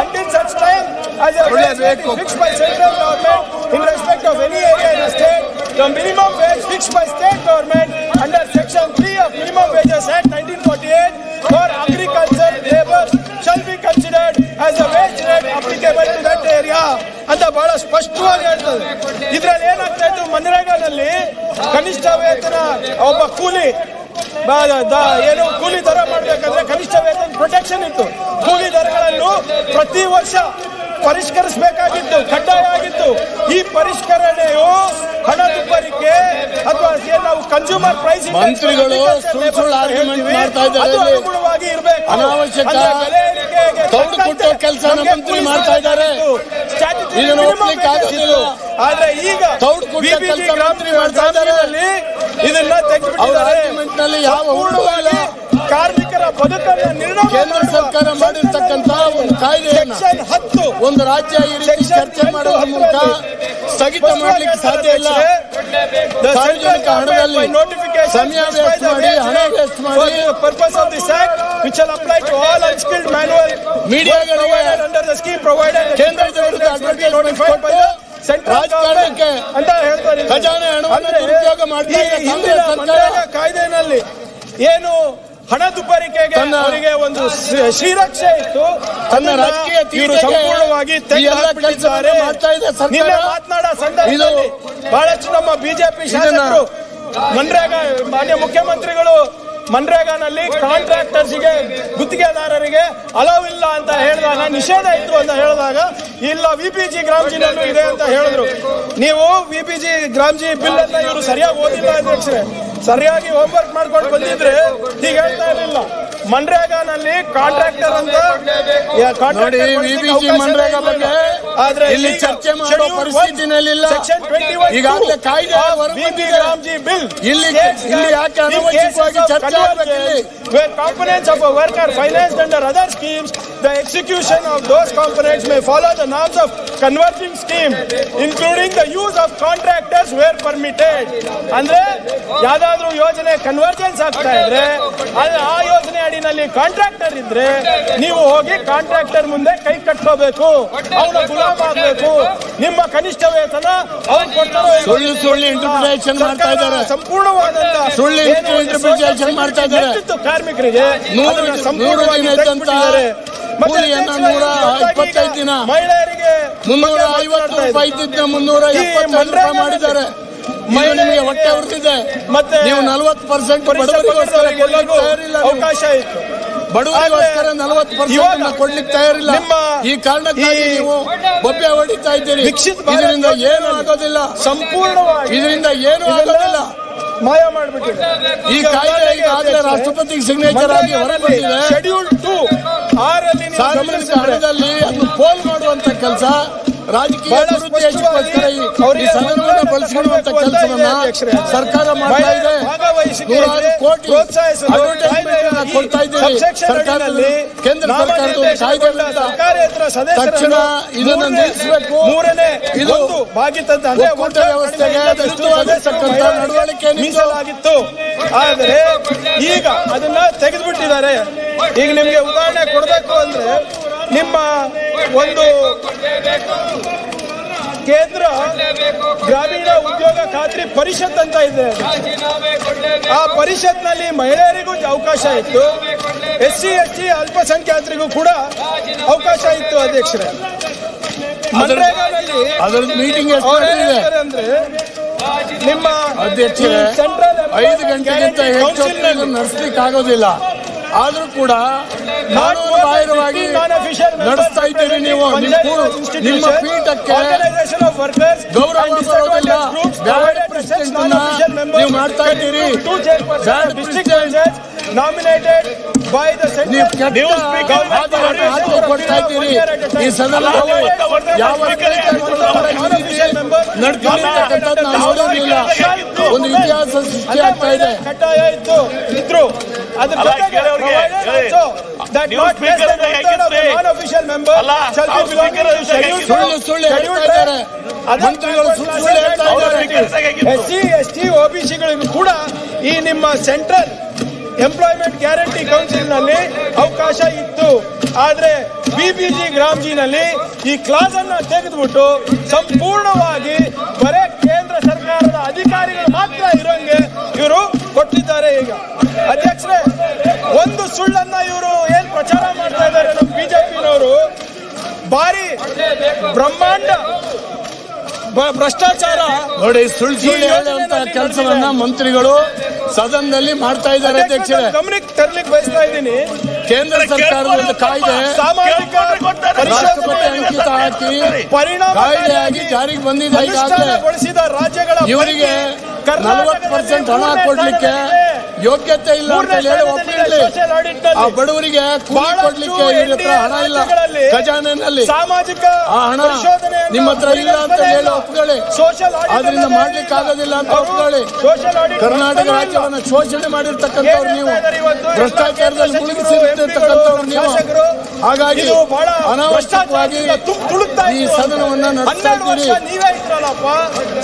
until such time as a wage rate is fixed by central government in respect of any area in the state. The minimum wage fixed by state government under section 3 of Minimum Wages Act 1948 for agriculture labor shall be considered as a wage rate applicable to that area ಅಂತ ಬಹಳ ಸ್ಪಷ್ಟವಾಗಿ ಹೇಳ್ತದೆ. ಇದ್ರಲ್ಲಿ ಏನಾಗ್ತಾ ಇತ್ತು, ಮನ್ರೇಗಾದಲ್ಲಿ ಕನಿಷ್ಠ ವೇತನ ಒಬ್ಬ ಕೂಲಿ ಏನು ಕೂಲಿ ದರ ಮಾಡಬೇಕಾದ್ರೆ ಕನಿಷ್ಠ ವೇತನ ಪ್ರೊಟೆಕ್ಷನ್ ಇತ್ತು. ಕೂಲಿ ದರಗಳನ್ನು ಪ್ರತಿ ವರ್ಷ ಪರಿಷ್ಕರಿಸಬೇಕಾಗಿತ್ತು, ಕಡ್ಡಾಯ ಆಗಿತ್ತು. ಈ ಪರಿಷ್ಕರಣೆಯು ಹಣದುಬ್ಬರಿಕೆ ಅಥವಾ ನಾವು ಕನ್ಸ್ಯೂಮರ್ ಪ್ರೈಸ್ ಮಂತ್ರಿಗಳು ಸುಳ್ಳು ಆರ್ಗ್ಯುಮೆಂಟ್ ಮಾಡ್ತಾ ಇದ್ದಾರೆ. ಅನುಗುಣವಾಗಿ ಇರಬೇಕು. ಅನಾವಶ್ಯಕ ತೌಡು ಕೊಟ್ಟೋ ಕೆಲಸ ಮಂತ್ರಿ ಮಾಡ್ತಾ ಇದ್ದಾರೆ. ಇದನ್ನು ಒಪ್ಲಿಕ್ಕೆ ಆಗೋದಿಲ್ಲ. ಆದ್ರೆ ಈಗ ತೌಡು ಕೊಟ್ಟೋ ಕೆಲಸ ಮಂತ್ರಿ ಮಾಡ್ತಾ ಇದ್ದಾರೆ. ಇದನ್ನ ತೆಗೆದುಬಿಟ್ಟಿದ್ದಾರೆ. ಯಾವ ಹುಡುಗ ಇಲ್ಲ. ಕಾರ್ಮಿಕರ ಬದುಕನ್ನು ನಿರ್ಣಯ ಕೇಂದ್ರ ಸರ್ಕಾರ ಮಾಡಿರ್ತಕ್ಕಂಥ ಒಂದು ಕಾಯ್ದೆಯನ್ನು ಒಂದು ರಾಜ್ಯ ಈ ರೀತಿ ಚರ್ಚೆ ಮಾಡುವ ಮೂಲಕ ಸ್ಥಗಿತ ಮಾಡಲಿಕ್ಕೆ ಸಾಧ್ಯ ಇಲ್ಲ. ಸಾರ್ವಜನಿಕ ಹಣದಲ್ಲಿ ಸಮಯ ವೇಸ್ಟ್ ಮಾಡಿ, ಹಣ ವೇಸ್ಟ್ ಮಾಡಿ purpose of this act which shall apply to all unskilled manual ಮೀಡಿಯಾಗಳಿಗೆ under the scheme provided ಕೇಂದ್ರದ ವಿರುದ್ಧ ಅಡ್ವರ್ಟೈಸ್ಮೆಂಟ್ ಕೊಟ್ಟು ರಾಜಕಾರಣಕ್ಕೆ ಅಂತ ಹೇಳ್ತಾರೆ. ಖಜಾನೆ ಹಣವನ್ನು ದುರುಪಯೋಗ ಮಾಡ್ತಾ ಇದೆ ಕಾಂಗ್ರೆಸ್ ಸರ್ಕಾರ. ಕಾಯ್ದೆನಲ್ಲಿ ಏನು ಹಣದುಬ್ಬರಿಕೆಗೆ ಅವರಿಗೆ ಒಂದು ಶ್ರೀರಕ್ಷೆ ಇತ್ತು, ತನ್ನ ರಾಜಕೀಯ ಸಂಪೂರ್ಣವಾಗಿ ತೆಗೆದುಹಾಕಿದ್ದಾರೆ. ನಿನ್ನೆ ಮಾತನಾಡೋ ಸಂದರ್ಭದಲ್ಲಿ ಬಹಳಷ್ಟು ನಮ್ಮ ಬಿಜೆಪಿ ಶಾಸಕರು ಮನ್ರೇಗಾ ಮಾನ್ಯ ಮುಖ್ಯಮಂತ್ರಿಗಳು ಮನ್ರೇಗಾನಲ್ಲಿ ಕಾಂಟ್ರಾಕ್ಟರ್ಸ್ಗೆ ಗುತ್ತಿಗೆದಾರರಿಗೆ ಅಲವ್ ಇಲ್ಲ ಅಂತ ಹೇಳಿದಾಗ, ನಿಷೇಧ ಇತ್ತು ಅಂತ ಹೇಳಿದಾಗ, ಇಲ್ಲ ವಿಪಿಜಿ ಗ್ರಾಮ್ಜಿನಲ್ಲೂ ಇದೆ ಅಂತ ಹೇಳಿದ್ರು. ನೀವು ವಿಪಿಜಿ ಗ್ರಾಮ್ಜಿ ಬಿಲ್ ಅನ್ನ ಇವರು ಸರಿಯಾಗಿ ಓದಿಲ್ಲ ಅಧ್ಯಕ್ಷರೇ. ಸರಿಯಾಗಿ ಹೋಮ್ವರ್ಕ್ ಮಾಡ್ಕೊಂಡು ಬಂದಿದ್ರೆ ಹೀಗೆ ಹೇಳ್ತಾ ಇರಲಿಲ್ಲ. ಮನ್ರೇಗಾನಲ್ಲಿ ಕಾಂಟ್ರಾಕ್ಟರ್ ಅಂತ ನೋಡಿ, ವಿಬಿಜಿ ಮನ್ರೇಗಾ ಬಗ್ಗೆ ಇಲ್ಲಿ ಚರ್ಚೆ ಮಾಡೋ ಪರಿಸ್ಥಿತಿನಲ್ಲಿಲ್ಲ. ಈಗಾಗಲೇ ಕಾಯ್ದೆ ರಾಮ್ಜಿ ಬಿಲ್ ಇಲ್ಲಿ ಯಾಕೆ ಅನವಶ್ಯಕವಾಗಿ ಚರ್ಚೆ ಆಗಬೇಕಿಲ್ಲ? Where components of a worker financed under other schemes, the execution of those components may follow the norms of converging scheme, including the use of contractors where permitted. ಅಂದ್ರೆ ಯಾವ್ದಾದ್ರು ಯೋಜನೆ ಕನ್ವರ್ಜೆನ್ಸ್ ಆಗ್ತಾ ಇದ್ರೆ ಆ ಯೋಜನೆ ಅಡಿನಲ್ಲಿ ಕಾಂಟ್ರಾಕ್ಟರ್ ಇದ್ರೆ ನೀವು ಹೋಗಿ ಕಾಂಟ್ರಾಕ್ಟರ್ ಮುಂದೆ ಕೈ ಕಟ್ಕೋಬೇಕು, ಅವನ ಗುಲಾಮ ಆಗಬೇಕು. ನಿಮ್ಮ ಕನಿಷ್ಠ ವೇತನ ಅವ್ರು ಕೊಡ್ತಾರೋ ಸುಳ್ಳು ಇಂಟರ್ಪ್ರಿಟೇಷನ್ ಮಾಡ್ತಾ ಇದ್ದಾರೆ. ಸಂಪೂರ್ಣವಾದಂತ ಸುಳ್ಳು ಇಂಟರ್ಪ್ರಿಟೇಷನ್ ಮಾಡ್ತಾ ಇದ್ದಾರೆ. ಕಾರ್ಮಿಕರಿಗೆ ಸಂಪೂರ್ಣವಾಗಿ ಕೂಲಿಯನ್ನ 125 ದಿನ, ಮಹಿಳೆಯರಿಗೆ 350 ರೂಪಾಯಿ ಇದ್ದಿದ್ದ 375 ರೂಪಾಯಿ ಮಾಡಿದ್ದಾರೆ. ನಿಮಗೆ ಹೊಟ್ಟೆ ಉಳಿದಿದೆ. ಮತ್ತೆ ನೀವು 40% ಬಡವರಿಗೋಸ್ಕರ ಅವಕಾಶ ಇತ್ತು. ಬಡವರಿಗೋಸ್ಕರ 40% ಕೊಡ್ಲಿಕ್ಕೆ ತಯಾರಿಲ್ಲ. ಈ ಕಾರಣಕ್ಕಾಗಿ ನೀವು ಬೊಬ್ಬೆ ಹೊಡಿತಾ ಇದ್ದೀರಿ. ಇದರಿಂದ ಏನು ಆಗೋದಿಲ್ಲ. ಸಂಪೂರ್ಣವಾಗಿ ಇದರಿಂದ ಏನು ಆಗೋದಿಲ್ಲ. ಮಾಯ ಮಾಡಿಬಿಟ್ಟಿದೆ. ಈ ಕಾಯ್ದೆ ಈಗಾಗಲೇ ರಾಷ್ಟ್ರಪತಿ ಸಿಗ್ನೇಚರ್ ಆಗಿ ಹೊರಬಂದಿದೆ. ಶೆಡ್ಯೂಲ್ 2 ಸಾರ್ವಜನಿಕ ಹಣದಲ್ಲಿ ಅದನ್ನು ಪೋಲ್ ಮಾಡುವಂತ ಕೆಲಸ, ರಾಜಕೀಯ ದುರುದ್ದೇಶಕ್ಕೋಸ್ಕರ ಈ ಸದನವನ್ನು ಬಳಸಿಕೊಳ್ಳುವಂತ ಕೆಲಸವನ್ನ ಸರ್ಕಾರ ಮಾಡ್ತಾ ಇದೆ. 100 ಕೋಟಿ ಅಡ್ವರ್ಟೈಸ್ಮೆಂಟ್ ಕೊಡ್ತಾ ಇದ್ದೀರಿ ಸರ್ಕಾರದಲ್ಲಿ. ಕೇಂದ್ರ ಸರ್ಕಾರದ ಕಾಯ್ದೆ ತಕ್ಷಣ ಇದನ್ನು ನಿಲ್ಲಿಸಬೇಕು. ಇದು ಒಕ್ಕೂಟ ವ್ಯವಸ್ಥೆಗೆ ವಿರುದ್ಧವಾಗಿರ್ತಕ್ಕಂಥ ನಡವಳಿಕೆ ಮೀಸಲಾಗಿತ್ತು. ಆದರೆ ಈಗ ಅದನ್ನ ತೆಗೆದುಬಿಟ್ಟಿದ್ದಾರೆ. ಈಗ ನಿಮ್ಗೆ ಉದಾಹರಣೆ ಕೊಡಬೇಕು ಅಂದ್ರೆ, ನಿಮ್ಮ ಒಂದು ಕೇಂದ್ರ ಗ್ರಾಮೀಣ ಉದ್ಯೋಗ ಖಾತ್ರಿ ಪರಿಷತ್ ಅಂತ ಇದೆ. ಆ ಪರಿಷತ್ನಲ್ಲಿ ಮಹಿಳೆಯರಿಗೂ ಅವಕಾಶ ಇತ್ತು, SC ST ಅಲ್ಪಸಂಖ್ಯಾತರಿಗೂ ಕೂಡ ಅವಕಾಶ ಇತ್ತು. ಅಧ್ಯಕ್ಷರೇ, ಮನ್ರೇಗಾನಲ್ಲಿ ಅದರ ಮೀಟಿಂಗ್ ಅಂದ್ರೆ ನಿಮ್ಮ ಅಧ್ಯಕ್ಷರೇ 5 ಗಂಟೆಗಿಂತ ಹೆಚ್ಚು ನಡೆಸಲಿಕ್ಕೆ ಆಗೋದಿಲ್ಲ. ಆದ್ರೂ ಕೂಡ ಬಾಹಿರವಾಗಿ ನಡೆಸ್ತಾ ಇದ್ದೀರಿ ನೀವು. ನಿಮ್ಮ ಪೀಠಕ್ಕೆ ಗೌರವ ಬರೋದಿಲ್ಲ. ಬ್ಯಾಡ್ ಪ್ರೆಸಿಡೆಂಟ್ ನೀವು ಮಾಡ್ತಾ ಇದ್ದೀರಿ. ಬ್ಯಾಡ್ ಪ್ರೆಸಿಡೆಂಟ್ nominated by the ನೀವು ಕೊಡ್ತಾ ಇದ್ದೀರಿ. ಈ ಸದನದಲ್ಲಿ ಯಾವ ನಡ್ಕೊಂಡಿರ್ತಕ್ಕಂಥದ್ದು ನಾವು ನೋಡಿರಲಿಲ್ಲ. ಒಂದು ಇತಿಹಾಸ ಸೃಷ್ಟಿ ಆಗ್ತಾ ಇದೆ. ಕಡ್ಡಾಯ ಇದ್ರು ಅದ್ರ ಜೊತೆಗೆ ಸುಳ್ಳು ಹೇಳ್ತಾ ಇದ್ದಾರೆ ಮಂತ್ರಿಗಳು. ಸುಳ್ಳು ಹೇಳ್ತಾ ಇದ್ದಾರೆ. SC ST OBCಗಳಿಗೂ ಕೂಡ ಈ ನಿಮ್ಮ ಸೆಂಟ್ರಲ್ ಎಂಪ್ಲಾಯ್ಮೆಂಟ್ ಗ್ಯಾರಂಟಿ ಕೌನ್ಸಿಲ್ ನಲ್ಲಿ ಅವಕಾಶ ಇತ್ತು. ಆದ್ರೆ ಬಿಬಿಜಿ ಗ್ರಾಮ್ಜಿನಲ್ಲಿ ಈ ಕ್ಲಾಸ್ ಅನ್ನ ತೆಗೆದುಬಿಟ್ಟು ಸಂಪೂರ್ಣವಾಗಿ ಬರೇ ಕೇಂದ್ರ ಸರ್ಕಾರದ ಅಧಿಕಾರಿಗಳು ಮಾತ್ರ ಇರೋಂಗೆ ಇವರು ಕೊಟ್ಟಿದ್ದಾರೆ. ಈಗ ಅಧ್ಯಕ್ಷರೇ, ಒಂದು ಸುಳ್ಳನ್ನ ಇವರು ಏನ್ ಪ್ರಚಾರ ಮಾಡ್ತಾ ಇದ್ದಾರೆ ನಮ್ಮ ಬಿಜೆಪಿನವರು, ಭಾರಿ ಬ್ರಹ್ಮಾಂಡ ಭ್ರಷ್ಟಾಚಾರ ನೋಡಿ. ಸುಳ್ಳು ಹೇಳುವಂತ ಕೆಲಸವನ್ನ ಮಂತ್ರಿಗಳು ಸದನದಲ್ಲಿ ಮಾಡ್ತಾ ಇದ್ದಾರೆ. ಅಧ್ಯಕ್ಷರೇ, ಗಮನಕ್ಕೆ ತರಲಿಕ್ಕೆ ಬಯಸ್ತಾ ಇದ್ದೀನಿ. ಕೇಂದ್ರ ಸರ್ಕಾರದ ಒಂದು ಕಾಯ್ದೆ ಸಾಮಾಜಿಕ ರಾಷ್ಟ್ರಪತಿ ಅಂಕಿತ ಹಾಕಿ ಕಾಯ್ದೆಯಾಗಿ ಜಾರಿಗೆ ಬಂದಿದೆ. ಈಗಾಗಲೇ ರಾಜ್ಯಗಳ ಇವರಿಗೆ 40% ಹಣ ಕೊಡ್ಲಿಕ್ಕೆ ಯೋಗ್ಯತೆ ಇಲ್ಲ ಅಂತ ಹೇಳಿ ಒಪ್ಪಿರಲಿ. ಆ ಬಡವರಿಗೆ ಕೂಲಿ ಕೊಡ್ಲಿಕ್ಕೆ ಇವ್ರ ಹತ್ರ ಹಣ ಇಲ್ಲ ಖಜಾನೆನಲ್ಲಿ. ಸಾಮಾಜಿಕ ಆ ಹಣ ನಿಮ್ಮ ಹತ್ರ ಇಲ್ಲ ಅಂತ ಹೇಳಿ ಒಪ್ಕೊಳ್ಳಿ. ಆದ್ರಿಂದ ಮಾಡ್ಲಿಕ್ಕೆ ಆಗೋದಿಲ್ಲ ಅಂತ ಒಪ್ಕೊಳ್ಳಿ. ಕರ್ನಾಟಕ ರಾಜ್ಯವನ್ನು ಶೋಷಣೆ ಮಾಡಿರ್ತಕ್ಕಂಥವ್ರು ನೀವು, ಭ್ರಷ್ಟಾಚಾರದಲ್ಲಿ ಮುಳುಗಿಸಿರ್ತಕ್ಕಂಥವ್ರು ನೀವು. ಹಾಗಾಗಿ ಅನಾವಶ್ಯಕವಾಗಿ ಈ ಸದನವನ್ನ ನಡೆಸ್ತಾ ಇದ್ದೀರಿ. ನೀವೇ ಇದ್ರಲ್ಲಪ್ಪ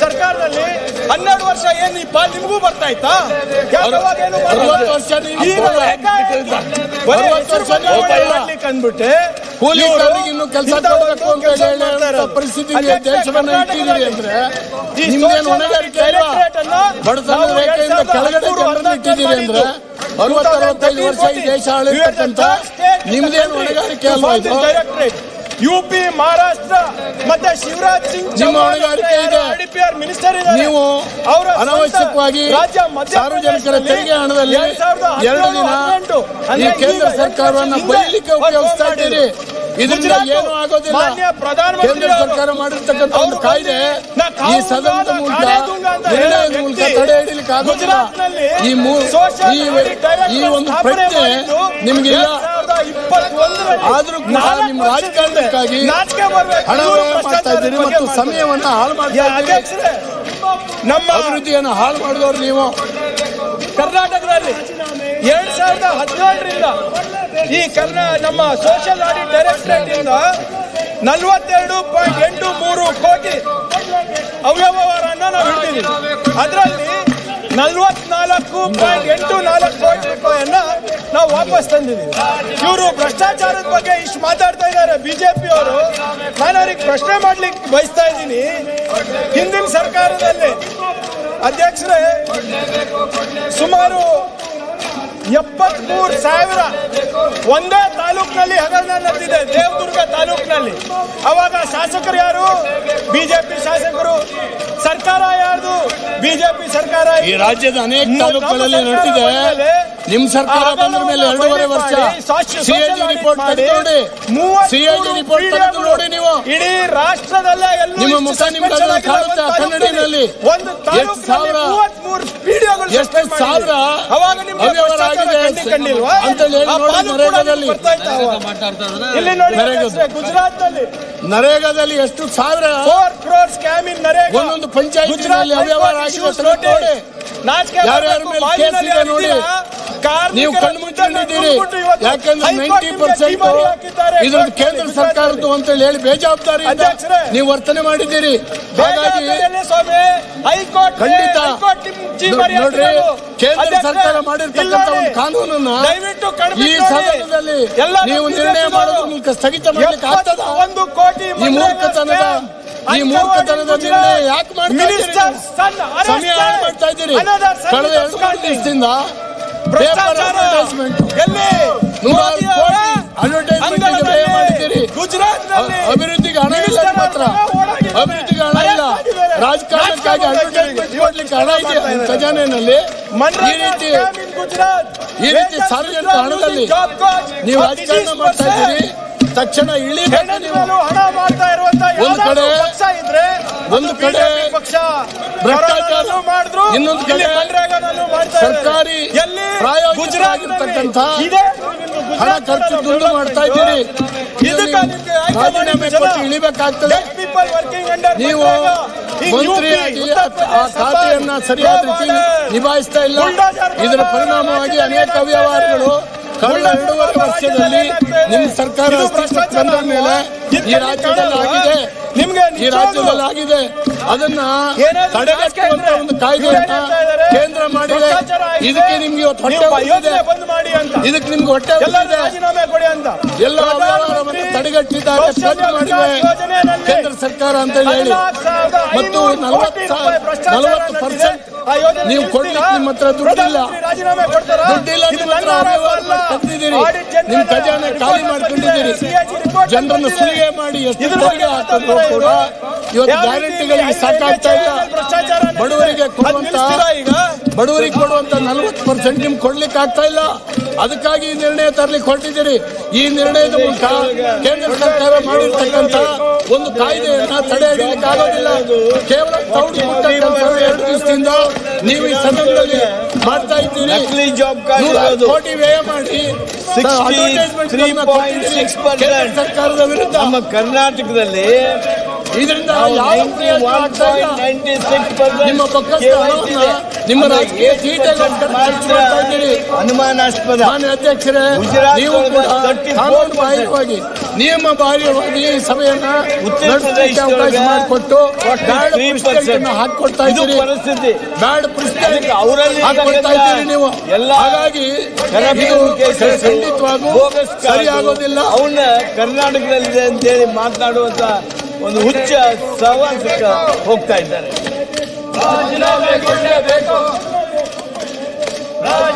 ಸರ್ಕಾರದಲ್ಲಿ 12 ವರ್ಷ ಏನ್ ಈ ಪಾಲ್ ನಿಮಗೂ ಬರ್ತಾ ಇತ್ತಾ? 60 ವರ್ಷ ಅಂದ್ಬಿಟ್ಟೆ ಕೂಲಿಗಾರರಿಗೆ ಇನ್ನು ಕೆಲಸ ಕೊಡಬೇಕು ಅಂತ ಹೇಳಿ ಪರಿಸ್ಥಿತಿಗೆ ದೇಶವನ್ನ ಇಟ್ಟಿದ್ದೀರಿ ಅಂದ್ರೆ ನಿಮ್ದೇನು ಹೊಣೆಗಾರಿಕೆ ಇಲ್ವಾ? ಬಡತನ ರೇಖೆಯಿಂದ ಕೆಳಗಡೆ ಜನರನ್ನು ಇಟ್ಟಿದ್ದೀರಿ ಅಂದ್ರೆ 60-65 ವರ್ಷ ಈ ದೇಶ ಆಳಿರ್ತಕ್ಕಂಥ ನಿಮ್ದೇನು ಹೊಣೆಗಾರಿಕೆ ಅಲ್ವಾ ಇದು? ಯುಪಿ, ಮಹಾರಾಷ್ಟ್ರ ಮತ್ತೆ ಶಿವರಾಜ್ ಸಿಂಗ್ ನಿಮ್ಮ ಹೊಣೆಗಾರಿಕೆ ಇದೆ. ಮಿನಿಸ್ಟರ್ ನೀವು ಅನಾವಶ್ಯಕವಾಗಿ ಸಾರ್ವಜನಿಕರ ತೆರಿಗೆ ಹಣದಲ್ಲಿ 2 ದಿನ ಈ ಕೇಂದ್ರ ಸರ್ಕಾರವನ್ನು ಬೈಲಿಕ್ಕೆ ಉಪಯೋಗಿಸ್ತಾ ಇದ್ದೀರಿ. ಇದರಿಂದ ಏನು ಆಗೋದಿಲ್ಲ. ಕೇಂದ್ರ ಸರ್ಕಾರ ಮಾಡಿರ್ತಕ್ಕಂಥ ಒಂದು ಕಾಯ್ದೆ ಈ ಸದನದ ಮೂಲಕ ನಿರ್ಣಯದ ಮೂಲಕ ತಡೆ ಹಿಡಿಯಲಿಕ್ಕೆ ಆಗೋದಿಲ್ಲ. ಈ ಒಂದು ಪ್ರಜ್ಞೆ ನಿಮ್ಗಿಲ್ಲ. ಆದ್ರೂ ಕೂಡ ನಿಮ್ಮ ರಾಜಕಾರಣಕ್ಕಾಗಿ ಹಣ ವ್ಯಯ ಮಾಡ್ತಾ ಇದ್ದೀರಿ ಮತ್ತು ಸಮಯವನ್ನು ಹಾಳು ಮಾಡ್ತಾ ಇದ್ದೀರಿ. ನಮ್ಮ ಅಭಿವೃದ್ಧಿಯನ್ನು ಹಾಳು ಮಾಡಿದವರು ನೀವು. ಕರ್ನಾಟಕದಲ್ಲಿ 2017ರಿಂದ ಈ ನಮ್ಮ ಸೋಷಿಯಲ್ ಆಡಿಟ್ ಡೈರೆಕ್ಟರೇಟ್ ಇಂದ 42.83 ಕೋಟಿ ಅವ್ಯವಹಾರವನ್ನು ನಾವು ಹಿಡಿದಿದ್ದೀವಿ. ಅದರಲ್ಲಿ 44.84 ಕೋಟಿ ರೂಪಾಯಿಯನ್ನ ನಾವು ವಾಪಸ್ ತಂದಿದ್ದೀವಿ. ಇವರು ಭ್ರಷ್ಟಾಚಾರದ ಬಗ್ಗೆ ಇಷ್ಟು ಮಾತಾಡ್ತಾ ಇದ್ದಾರೆ ಬಿಜೆಪಿ ಅವರು. ನಾನು ಅವ್ರಿಗೆ ಪ್ರಶ್ನೆ ಮಾಡ್ಲಿಕ್ಕೆ ಬಯಸ್ತಾ ಇದ್ದೀನಿ. ಹಿಂದಿನ ಸರ್ಕಾರದಲ್ಲಿ ಅಧ್ಯಕ್ಷರೇ ಸುಮಾರು 73,000 ಒಂದೇ ತಾಲೂಕಿನಲ್ಲಿ ಹಗರಣ ನಡೆದಿದೆ, ದೇವದುರ್ಗ ತಾಲೂಕಿನಲ್ಲಿ. ಅವಾಗ ಶಾಸಕರು ಯಾರು? ಬಿಜೆಪಿ ಶಾಸಕರು. ಸರ್ಕಾರ ಯಾರ್ದು? ಬಿಜೆಪಿ ಸರ್ಕಾರ. ಈ ರಾಜ್ಯದ ಅನೇಕ ತಾಲೂಕುಗಳಲ್ಲಿ ನಡೆದಿದೆ. ನಿಮ್ ಸರ್ಕಾರ ಬಂದ ಮೇಲೆ 2.5 ವರ್ಷ ಸಿಎಜಿ ರಿಪೋರ್ಟ್ ನೋಡಿ, ಸಿಎಜಿ ರಿಪೋರ್ಟ್ ತೆಗೆದು ನೋಡಿ. ನೀವು ಇಡೀ ರಾಷ್ಟ್ರದಲ್ಲೇ ನಿಮ್ಮ ಮುಖ ನಿಮ್ಗೆ ಕಾಣುತ್ತೆ ಕನ್ನಡಿನಲ್ಲಿ. ಎಷ್ಟು ಸಾವಿರ ಅವ್ಯವಹಾರ ಆಗಿದೆ ಅಂತ ಹೇಳಿ ನೋಡಿ. ನರೇಗಾದಲ್ಲಿ ಎಷ್ಟು ಸಾವಿರ ಒಂದೊಂದು ಪಂಚಾಯತಿನಲ್ಲಿ ಅವ್ಯವಹಾರ ಆಗಿದೆ ನೋಡಿ. ಯಾರ್ಯಾರ ಮೇಲೆ ಕೇಸ್ ಇದೆ ನೋಡಿ. ನೀವು ಕಣ್ಣು ಮುಚ್ಚಿಕೊಂಡಿದ್ದೀರಿ. ಯಾಕಂದ್ರೆ 90% ಇದ್ರದ್ದು ಕೇಂದ್ರ ಸರ್ಕಾರದ್ದು ಅಂತ ಹೇಳಿ ಬೇಜವಾಬ್ದಾರಿಯಿಂದ ನೀವು ವರ್ತನೆ ಮಾಡಿದ್ದೀರಿ. ಹಾಗಾಗಿ ಖಂಡಿತ ನೋಡ್ರಿ, ಕೇಂದ್ರ ಸರ್ಕಾರ ಮಾಡಿರ್ತಕ್ಕಂಥ ಒಂದು ಕಾನೂನನ್ನ ಈ ಸದನದಲ್ಲಿ ನೀವು ನಿರ್ಣಯ ಮಾಡೋದ್ರ ಮೂಲಕ ಸ್ಥಗಿತ ಮಾಡ್ಲಿಕ್ಕೆ ಆಗ್ತದ? ಈ ಮೂರ್ಖತನದ ನಿರ್ಣಯ ಯಾಕೆ ಮಾಡ್ತಾ ಇದ್ದೀರಿ? ಸಮಯ ಹಾಳು ಮಾಡ್ತಾ ಇದ್ದೀರಿ. ಕಳೆದ 2 ದಿವಸದಿಂದ ಪೇಪರ್ ಅಡ್ವರ್ಟೈಸ್ಮೆಂಟ್ ವ್ಯಯ ಮಾಡಿದ್ದೀರಿ. ಅಭಿವೃದ್ಧಿಗೆ ಹಣ ಇಲ್ಲ. ಮಾತ್ರ ಅಭಿವೃದ್ಧಿಗೆ ಹಣ ಇಲ್ಲ. ರಾಜಕಾರಣಕ್ಕಾಗಿ ಅಡ್ವರ್ಟೈಸ್ಮೆಂಟ್ ಕೊಡ್ಲಿಕ್ಕೆ ಹಣ ಇದೆ ಖಜಾನೆಯಲ್ಲಿ. ಈ ರೀತಿ ಸಾರ್ವಜನಿಕ ಹಣದಲ್ಲಿ ನೀವು ರಾಜಕಾರಣ ಮಾಡ್ತಾ ಇದ್ದೀರಿ. ತಕ್ಷಣ ಇಳಿಬೇಕು ನೀವು. ಒಂದು ಕಡೆ ಭ್ರಷ್ಟಾಚಾರ, ಇನ್ನೊಂದು ಕಡೆ ಸರ್ಕಾರಿ ಪ್ರಾಯೋಗಿಕವಾಗಿರ್ತಕ್ಕಂಥ ಹಣ ಖರ್ಚು ದುಂಡು ಮಾಡ್ತಾ ಇದ್ದೀರಿ. ರಾಜೀನಾಮೆ ಕೊಟ್ಟು ಇಳಿಬೇಕಾಗ್ತದೆ. ನೀವು ಮಂತ್ರಿಯಾಗಿ ಆ ಖಾತೆಯನ್ನ ಸರಿಯಾದ ರೀತಿ ನಿಭಾಯಿಸ್ತಾ ಇಲ್ಲ. ಇದರ ಪರಿಣಾಮವಾಗಿ ಅನೇಕ ಅವ್ಯವಹಾರಗಳು ಕಳೆದ 2.5 ವರ್ಷದಲ್ಲಿ ನಿಮ್ಮ ಸರ್ಕಾರ ಅಸ್ತಿತ್ವಕ್ಕೆ ಬಂದ ಮೇಲೆ ಈ ರಾಜ್ಯದಲ್ಲಿ ಆಗಿದೆ. ಅದನ್ನ ತಡೆಗಟ್ಟುವಂತ ಒಂದು ಕಾಯ್ದೆಯನ್ನ ಕೇಂದ್ರ ಮಾಡಿದೆ. ಇದಕ್ಕೆ ನಿಮ್ಗೆ ಇವತ್ತು ಹೊಟ್ಟೆ ಇದೆ. ಇದಕ್ಕೆ ನಿಮ್ಗೆ ಹೊಟ್ಟೆ ಇದೆ. ಎಲ್ಲ ಅವ್ಯವಹಾರವನ್ನು ತಡೆಗಟ್ಟಿದ್ದಾರೆ, ಬಂದ್ ಮಾಡಿದೆ ಕೇಂದ್ರ ಸರ್ಕಾರ ಅಂತ ಹೇಳಿ. ಮತ್ತು 40% ನೀವು ಕೊಡ್ಲಿಕ್ಕೆ ನಿಮ್ಮ ಹತ್ರ ದುಡ್ಡಿಲ್ಲ. ನಿಮ್ಮ ಹತ್ರ ಅವ್ಯವಹಾರ ತಂದಿದ್ದೀರಿ. ನಿಮ್ ಖಜಾನೆ ಖಾಲಿ ಮಾಡ್ಕೊಂಡಿದ್ದೀರಿ. ಜನರನ್ನು ಸುಲಿಗೆ ಮಾಡಿ ಎಷ್ಟು ತೆರಿಗೆ ಹಾಕಿದ್ರು ಕೂಡ ಇವತ್ತು ಗ್ಯಾರಂಟಿಗಳಿಗೆ ಸಾಕಾಗ್ತಾ ಇಲ್ಲ. ಬಡವರಿಗೆ ಕೊಡುವಂತ 40% ನಿಮ್ಗೆ ಕೊಡ್ಲಿಕ್ಕೆ ಆಗ್ತಾ ಇಲ್ಲ. ಅದಕ್ಕಾಗಿ ಈ ನಿರ್ಣಯ ತರಲಿಕ್ಕೆ ಹೊರಟಿದ್ದೀರಿ. ಈ ನಿರ್ಣಯದ ಮೂಲಕ ಕೇಂದ್ರ ಸರ್ಕಾರ ಮಾಡಿರ್ತಕ್ಕಂಥ ಒಂದು ಕಾಯ್ದೆಯನ್ನ ತಡೆ ಹಿಡಿಯಲಿಕ್ಕೆ ಆಗೋದಿಲ್ಲ. ಕೇವಲ ತೌಡು ಮುಟ್ಟ 2 ದಿವಸದಿಂದ ನೀವು ಈ ಸದನದಲ್ಲಿ ಮಾಡ್ತಾ ಇದ್ದೀರಿ. 100 ಕೋಟಿ ವ್ಯಯ ಮಾಡಿ ಸರ್ಕಾರದ ವಿರುದ್ಧ ನಮ್ಮ ಕರ್ನಾಟಕದಲ್ಲಿ ಇದರಿಂದ ಯಾವ ಪ್ರಯೋಜನ ಆಗ್ತಾ ಇಲ್ಲ. ನಿಮ್ಮ ಪಕ್ಕದ ಹಣವನ್ನ ನಿಮ್ಮ ರಾಜಕೀಯ ತೀಟೆಗೋಸ್ಕರ ಖರ್ಚು ಮಾಡ್ತಾ ಇದ್ದೀರಿ. ಅನುಮಾನಾಸ್ಪದ. ಮಾನ್ಯ ಅಧ್ಯಕ್ಷರೇ, ನೀವು ಕೂಡ ಕಾನೂನು ಬಾಹಿರವಾಗಿ ನಿಯಮ ಬಾಹಿರವಾಗಿ ಈ ಸಭೆಯನ್ನ ನಡೆಸಲಿಕ್ಕೆ ಅವಕಾಶ ಮಾಡಿಕೊಟ್ಟು ಬ್ಯಾಡ್ ಪುಸ್ತಕವನ್ನು ಹಾಕೊಡ್ತಾ ಇದ್ದೀರಿ. ಬ್ಯಾಡ್ ಪುಸ್ತಕ ಹಾಕೊಡ್ತಾ ಇದ್ದೀರಿ ನೀವು. ಹಾಗಾಗಿ ಇದು ಖಂಡಿತವಾಗೂ ಸರಿ ಆಗೋದಿಲ್ಲ. ಅವನ್ನ ಕರ್ನಾಟಕದಲ್ಲಿದೆ ಅಂತೇಳಿ ಮಾತನಾಡುವಂತ ಒಂದು ಹುಚ್ಚ ಸಹವಾಸಕ್ಕೆ ಹೋಗ್ತಾ ಇದ್ದಾರೆ.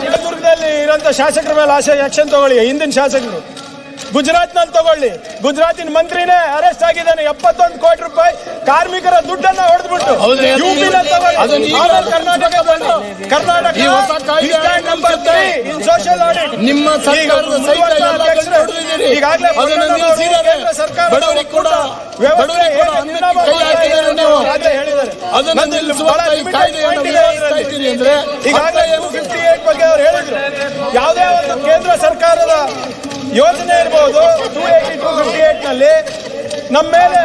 ಚಿತ್ರದುರ್ಗದಲ್ಲಿ ಇರುವಂತ ಶಾಸಕರ ಮೇಲೆ ಆಕ್ಷನ್ ತಗೊಳ್ಳಿ. ಹಿಂದಿನ ಶಾಸಕರು ಗುಜರಾತ್ ನಲ್ಲಿ ತಗೊಳ್ಳಿ, ಗುಜರಾತಿನ ಮಂತ್ರಿನೇ ಅರೆಸ್ಟ್ ಆಗಿದ್ದಾನೆ 71 ಕೋಟಿ ರೂಪಾಯಿ ಕಾರ್ಮಿಕರ ದುಡ್ಡನ್ನ ಹೊಡೆದ್ಬಿಟ್ಟು. ಯುಪಿ ನಲ್ಲಿ ತಗೊಳ್ಳಿ, ಕರ್ನಾಟಕ ಸೋಷಿಯಲ್ ಆಡಿಟ್ ನಿಮ್ಮ ಸರ್ಕಾರದ ಸಹಿತ ಈಗಾಗಲೇ ಅದನ್ನು ನಿಲ್ಲಿಸುವ ಕಾಯ್ದೆಯನ್ನು ವಿರೋಧಿಸ್ತಾ ಅಂದ್ರೆ ಈಗಾಗಲೇ 258 ಬಗ್ಗೆ ಅವರು ಹೇಳಿದ್ರು. ಯಾವುದೇ ಒಂದು ಕೇಂದ್ರ ಸರ್ಕಾರದ ಯೋಜನೆ ಇರಬಹುದು 280, 258 ನಲ್ಲಿ ನಮ್ಮ ಮೇಲೆ